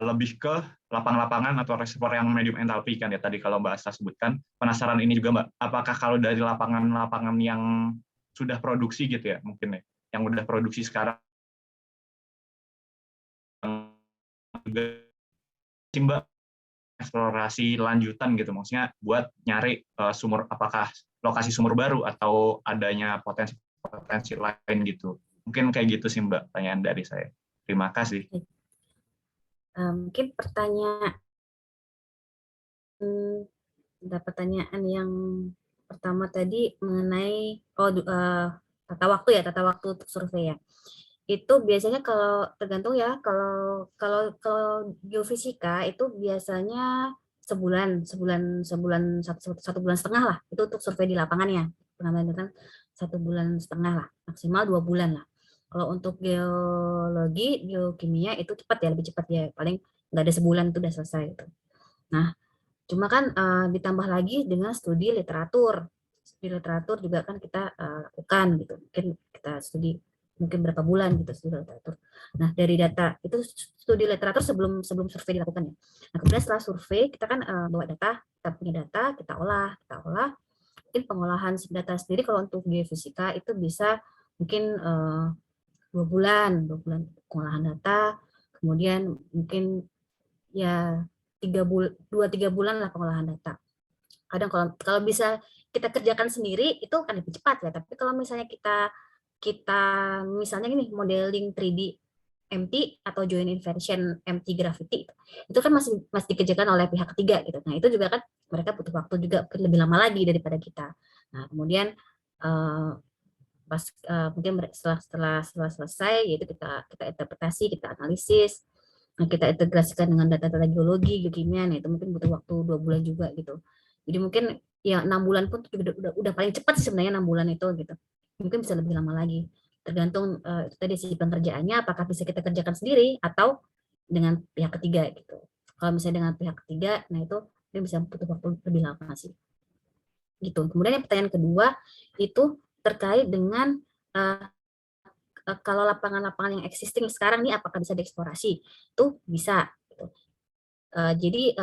lebih ke lapang-lapangan atau reservoir yang medium entalpi kan ya tadi kalau Mbak Asta sebutkan. Penasaran ini juga Mbak, apakah kalau dari lapangan-lapangan yang sudah produksi gitu ya mungkin ya, yang udah produksi sekarang juga Mbak eksplorasi lanjutan gitu, maksudnya buat nyari sumur, apakah lokasi sumur baru atau adanya potensi lain gitu. Mungkin kayak gitu sih Mbak pertanyaan dari saya. Terima kasih. Mungkin pertanyaan yang pertama tadi mengenai tata waktu untuk survei ya. Itu biasanya kalau tergantung ya, kalau geofisika itu biasanya satu bulan setengah lah itu untuk survei di lapangannya, pengamatan 1,5 bulan lah, maksimal 2 bulan lah. Kalau untuk geologi, geokimia itu cepat ya, lebih cepat ya, paling nggak ada sebulan itu udah selesai gitu. Nah, cuma kan ditambah lagi dengan studi literatur juga kan kita lakukan gitu, mungkin kita studi mungkin berapa bulan gitu studi literatur. Nah, dari data itu studi literatur sebelum survei dilakukan ya. Nah, kemudian setelah survei kita kan bawa data, kita punya data, kita olah. Mungkin pengolahan data sendiri kalau untuk geofisika itu bisa mungkin 2 bulan pengolahan data, kemudian mungkin ya 2-3 bulan lah pengolahan data. Kadang kalau bisa kita kerjakan sendiri itu kan lebih cepat ya, tapi kalau misalnya kita misalnya gini, modeling 3D MT atau joint inversion MT gravity itu kan masih dikerjakan oleh pihak ketiga gitu. Nah, itu juga kan mereka butuh waktu juga lebih lama lagi daripada kita. Nah, kemudian mungkin setelah selesai yaitu kita interpretasi, kita analisis, nah, kita integrasikan dengan data-data geologi, geokimia, nah itu mungkin butuh waktu 2 bulan juga gitu. Jadi mungkin ya 6 bulan pun udah paling cepat sih sebenarnya 6 bulan itu gitu. Mungkin bisa lebih lama lagi. Tergantung itu tadi sih pengerjaannya, apakah bisa kita kerjakan sendiri atau dengan pihak ketiga gitu. Kalau misalnya dengan pihak ketiga, nah itu bisa butuh waktu lebih lama sih. Gitu. Kemudian yang pertanyaan kedua itu terkait dengan kalau lapangan-lapangan yang existing sekarang ini apakah bisa dieksplorasi? Itu bisa. Gitu. Jadi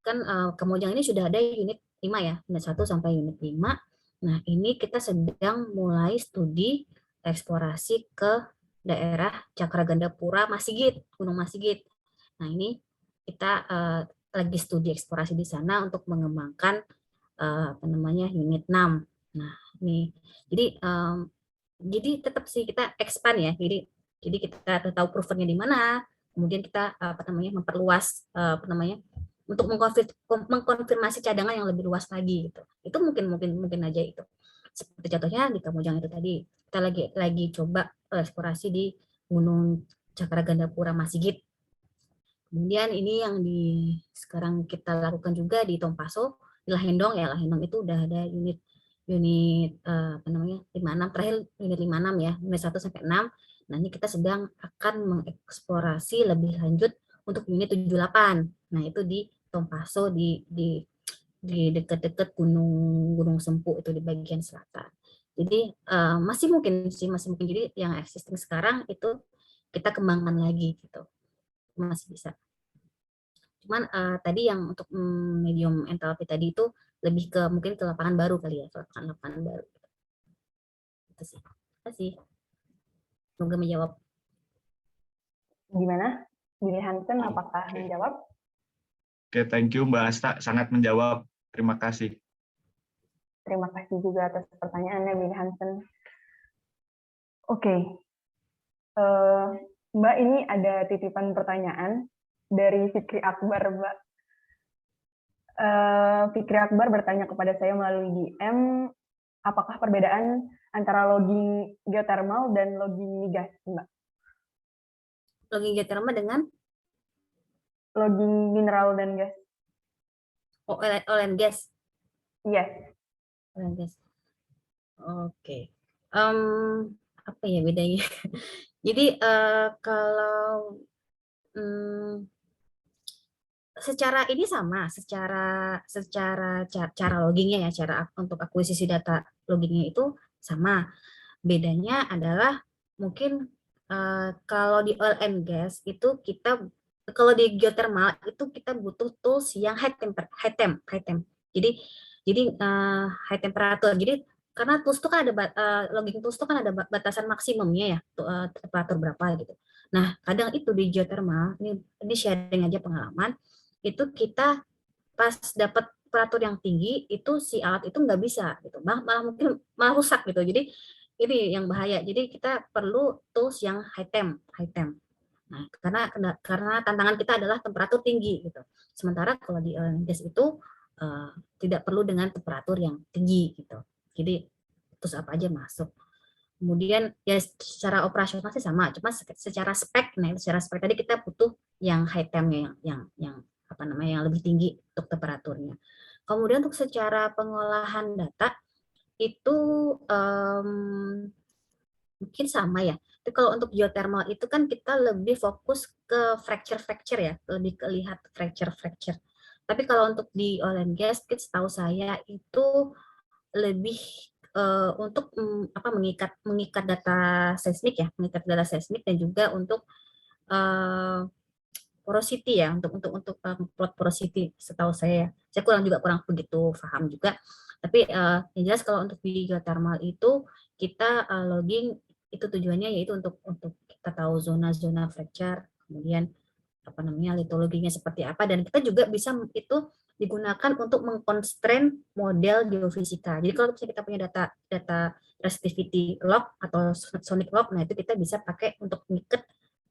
kan Kamojang ini sudah ada unit 5 ya, unit 1 sampai unit 5. Nah, ini kita sedang mulai studi eksplorasi ke daerah Cakragandapura, Masigit, Gunung Masigit. Nah, ini kita lagi studi eksplorasi di sana untuk mengembangkan unit 6. Nah, ini jadi tetap sih kita expand ya. Jadi kita tahu provennya di mana, kemudian kita memperluas untuk mengkonfirmasi cadangan yang lebih luas lagi gitu. Itu mungkin aja itu. Seperti contohnya di Kamojang itu tadi, kita lagi coba eksplorasi di Gunung Cakragandapura Masigit. Kemudian ini yang sekarang kita lakukan juga di Tompaso, di Lahendong ya, Lahendong itu udah ada unit unit 56 terakhir unit 56 ya, unit 1 sampai 6. Nah, ini kita sedang akan mengeksplorasi lebih lanjut untuk unit 78. Nah, itu di Tompaso di dekat-dekat Gunung Sempu itu di bagian selatan. Jadi masih mungkin. Jadi yang existing sekarang itu kita kembangkan lagi gitu. Masih bisa. Cuman tadi yang untuk medium enthalpy tadi itu lebih ke mungkin ke lapangan baru kali ya, ke lapangan baru. Itu sih. Terima kasih. Semoga menjawab. Gimana? Billy Hansen, apakah menjawab? Oke, thank you Mbak Asta, sangat menjawab. Terima kasih. Terima kasih juga atas pertanyaannya, Billy Hansen. Oke. Mbak, ini ada titipan pertanyaan dari Fikri Akbar, Mbak. Fikri Akbar bertanya kepada saya melalui DM, apakah perbedaan antara logging geothermal dan logging migas, Mbak? Logging geothermal dengan? Logging mineral dan gas. Oh, oil and gas? Yes. Oil and gas. Oke. Apa ya bedanya? Jadi kalau secara ini sama, secara cara loggingnya ya, cara untuk akuisisi data loggingnya itu sama. Bedanya adalah mungkin kalau di oil and gas itu kalau di geothermal itu kita butuh tools yang high temp. Jadi high temperature. Jadi karena tools itu kan ada logging tools itu kan ada batasan maksimumnya ya, temperatur berapa gitu. Nah, kadang itu di geothermal, ini sharing aja pengalaman, itu kita pas dapat temperatur yang tinggi itu si alat itu nggak bisa gitu, malah mungkin malah rusak gitu. Jadi ini yang bahaya. Jadi kita perlu tools yang high temp. Nah, karena tantangan kita adalah temperatur tinggi gitu. Sementara kalau di oil and gas itu tidak perlu dengan temperatur yang tinggi gitu. Jadi terus apa aja masuk. Kemudian ya secara operasional sih sama, cuma secara spek tadi kita butuh yang high temp-nya yang yang lebih tinggi untuk temperaturnya. Kemudian untuk secara pengolahan data itu mungkin sama ya. Tapi kalau untuk geothermal itu kan kita lebih fokus ke fracture ya, lebih ke lihat fracture. Tapi kalau untuk di oil and gas, setahu saya itu lebih untuk mengikat data seismik ya, dan juga untuk porosity ya, untuk plot porosity setahu saya. Saya kurang begitu paham juga. Tapi yang jelas kalau untuk di geothermal itu kita logging itu tujuannya yaitu untuk kita tahu zona-zona fracture, kemudian litologinya seperti apa, dan kita juga bisa itu digunakan untuk mengconstrain model geofisika. Jadi kalau misalnya kita punya data resistivity log atau sonic log, nah itu kita bisa pakai untuk ngiket,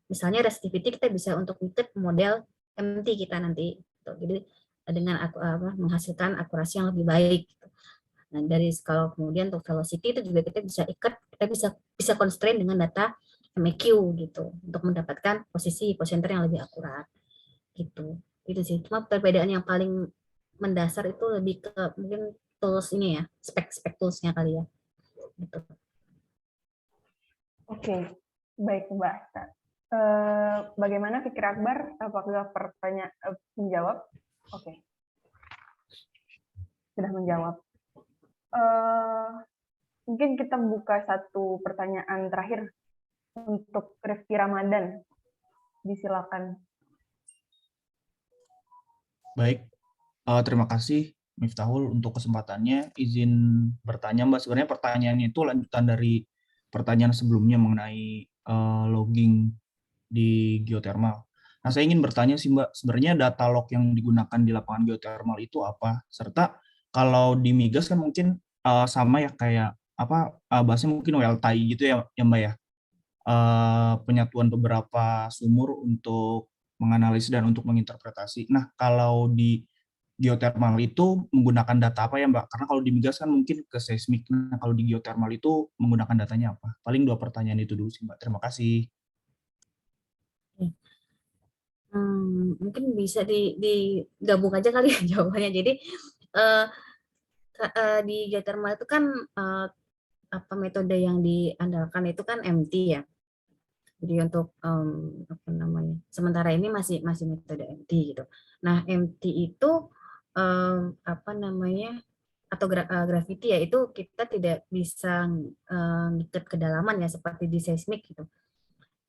misalnya resistivity kita bisa untuk ngiket model MT kita nanti. Jadi dengan menghasilkan akurasi yang lebih baik. Nah, dari kalau kemudian untuk velocity itu juga kita bisa ikat, kita bisa constrain dengan data MEQ gitu untuk mendapatkan posisi center yang lebih akurat gitu. Itu sih. Cuma perbedaan yang paling mendasar itu lebih ke mungkin tools ini ya, spek toolsnya kali ya. Gitu. Oke, baik Mbak Asta. Bagaimana Fikri Akbar? Apakah menjawab? Oke. Sudah menjawab. Mungkin kita buka satu pertanyaan terakhir untuk Rifki Ramadan. Disilakan. Baik, terima kasih Miftahul untuk kesempatannya. Izin bertanya Mbak, sebenarnya pertanyaannya itu lanjutan dari pertanyaan sebelumnya mengenai logging di geothermal. Nah, saya ingin bertanya sih Mbak, sebenarnya data log yang digunakan di lapangan geothermal itu apa? Serta kalau di migas kan mungkin sama ya, kayak bahasanya mungkin WLTI gitu ya Mbak ya. Penyatuan beberapa sumur untuk menganalisis dan untuk menginterpretasi. Nah, kalau di geothermal itu menggunakan data apa ya Mbak? Karena kalau di migas kan mungkin ke seismik. Nah, kalau di geothermal itu menggunakan datanya apa? Paling 2 pertanyaan itu dulu sih Mbak. Terima kasih. Mungkin bisa digabung aja kali ya jawabannya. Jadi Di geothermal itu kan apa metode yang diandalkan itu kan MT ya. Jadi untuk apa namanya, sementara ini masih metode MT gitu. Nah MT itu apa namanya, atau gravity ya, itu kita tidak bisa ngikat kedalaman ya seperti di seismik gitu.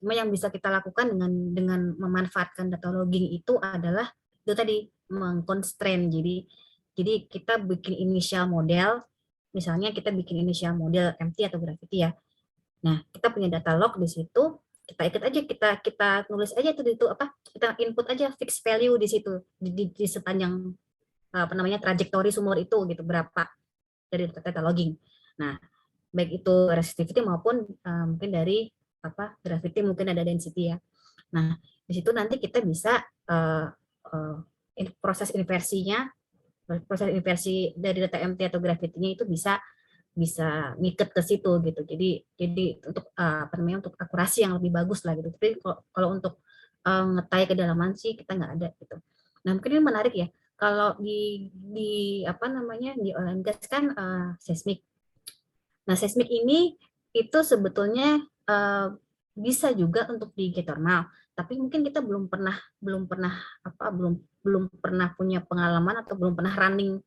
Cuma yang bisa kita lakukan dengan memanfaatkan data logging itu adalah itu tadi, mengconstrain. Jadi kita bikin initial model, misalnya kita bikin initial model MT atau gravity ya. Nah, kita punya data log di situ, kita ikut aja, kita nulis aja itu apa, kita input aja fixed value di situ di sepanjang apa namanya trajektori sumur itu gitu, berapa dari data logging. Nah, baik itu resistivity maupun mungkin dari apa gravity, mungkin ada density ya. Nah, di situ nanti kita bisa proses inversi dari data MT atau gravity-nya itu bisa ngiket ke situ gitu. Jadi untuk apa namanya, untuk akurasi yang lebih bagus lah gitu. Tapi kalau untuk ngetai kedalaman sih kita nggak ada gitu. Nah, mungkin ini menarik ya. Kalau di apa namanya, di oil and gas kan seismik. Nah, seismik ini itu sebetulnya bisa juga untuk di geothermal, tapi mungkin kita belum pernah punya pengalaman atau belum pernah running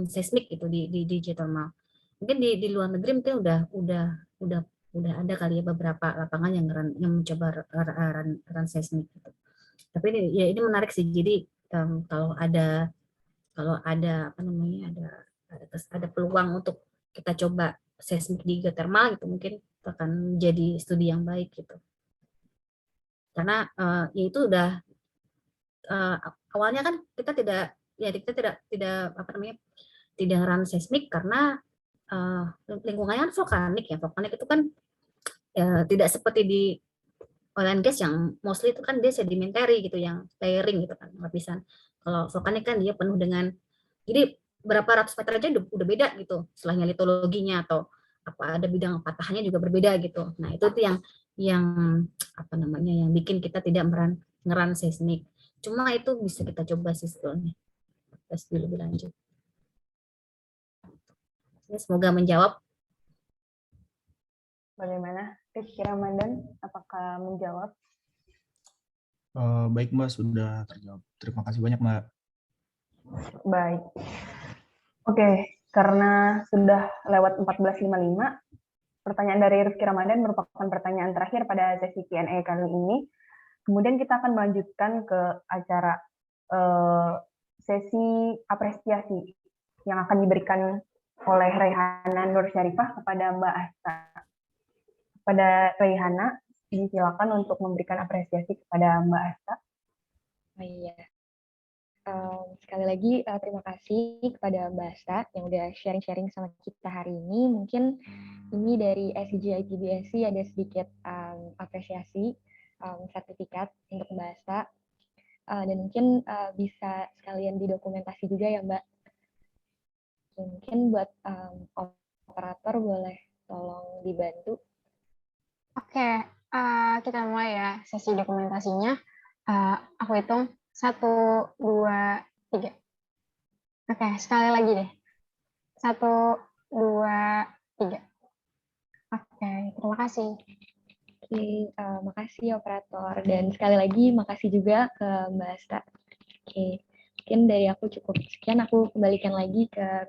seismik gitu di geothermal. Mungkin di luar negeri mungkin udah ada kali ya beberapa lapangan yang mencoba run seismik gitu. Tapi ini menarik sih. Jadi kalau ada apa namanya, ada peluang untuk kita coba seismik di geothermal gitu, mungkin akan jadi studi yang baik gitu. Karena ya itu udah awalnya kan kita tidak apa namanya, tidak run seismik karena lingkungannya vulkanik ya. Vulkanik itu kan tidak seperti di oil and gas yang mostly itu kan dia sedimentary gitu, yang layering gitu kan, lapisan. Kalau vulkanik kan dia penuh dengan, jadi berapa ratus meter aja udah beda gitu setelahnya litologinya, atau apa ada bidang patahannya juga berbeda gitu. Nah itu tuh yang apa namanya, yang bikin kita tidak ngeran seismik. Cuma itu bisa kita coba sih sebetulnya tes lebih lanjut. Ya, semoga menjawab. Bagaimana Rizky Ramadan, apakah menjawab? Baik Mbak, sudah terjawab. Terima kasih banyak Mbak. Baik. Oke, karena sudah lewat 14.55, pertanyaan dari Rizky Ramadan merupakan pertanyaan terakhir pada sesi Q&A kali ini. Kemudian kita akan melanjutkan ke acara sesi apresiasi yang akan diberikan oleh Raihana Nur Syarifah kepada Mbak Asta. Pada Raihana, disilakan untuk memberikan apresiasi kepada Mbak Asta. Oh iya. Sekali lagi terima kasih kepada Mbak Asta yang udah sharing-sharing sama kita hari ini. Mungkin ini dari SCG IGBSC ada sedikit apresiasi sertifikat untuk Mbak Asta. Dan mungkin bisa sekalian didokumentasi juga ya Mbak. Mungkin buat operator boleh tolong dibantu. Oke, kita mulai ya sesi dokumentasinya. Aku hitung 1, 2, 3. Oke, sekali lagi deh. 1, 2, 3. Oke, terima kasih. Oke, makasih operator. Dan sekali lagi makasih juga ke Mbak Asta. Oke, mungkin dari aku cukup sekian. Aku kembalikan lagi ke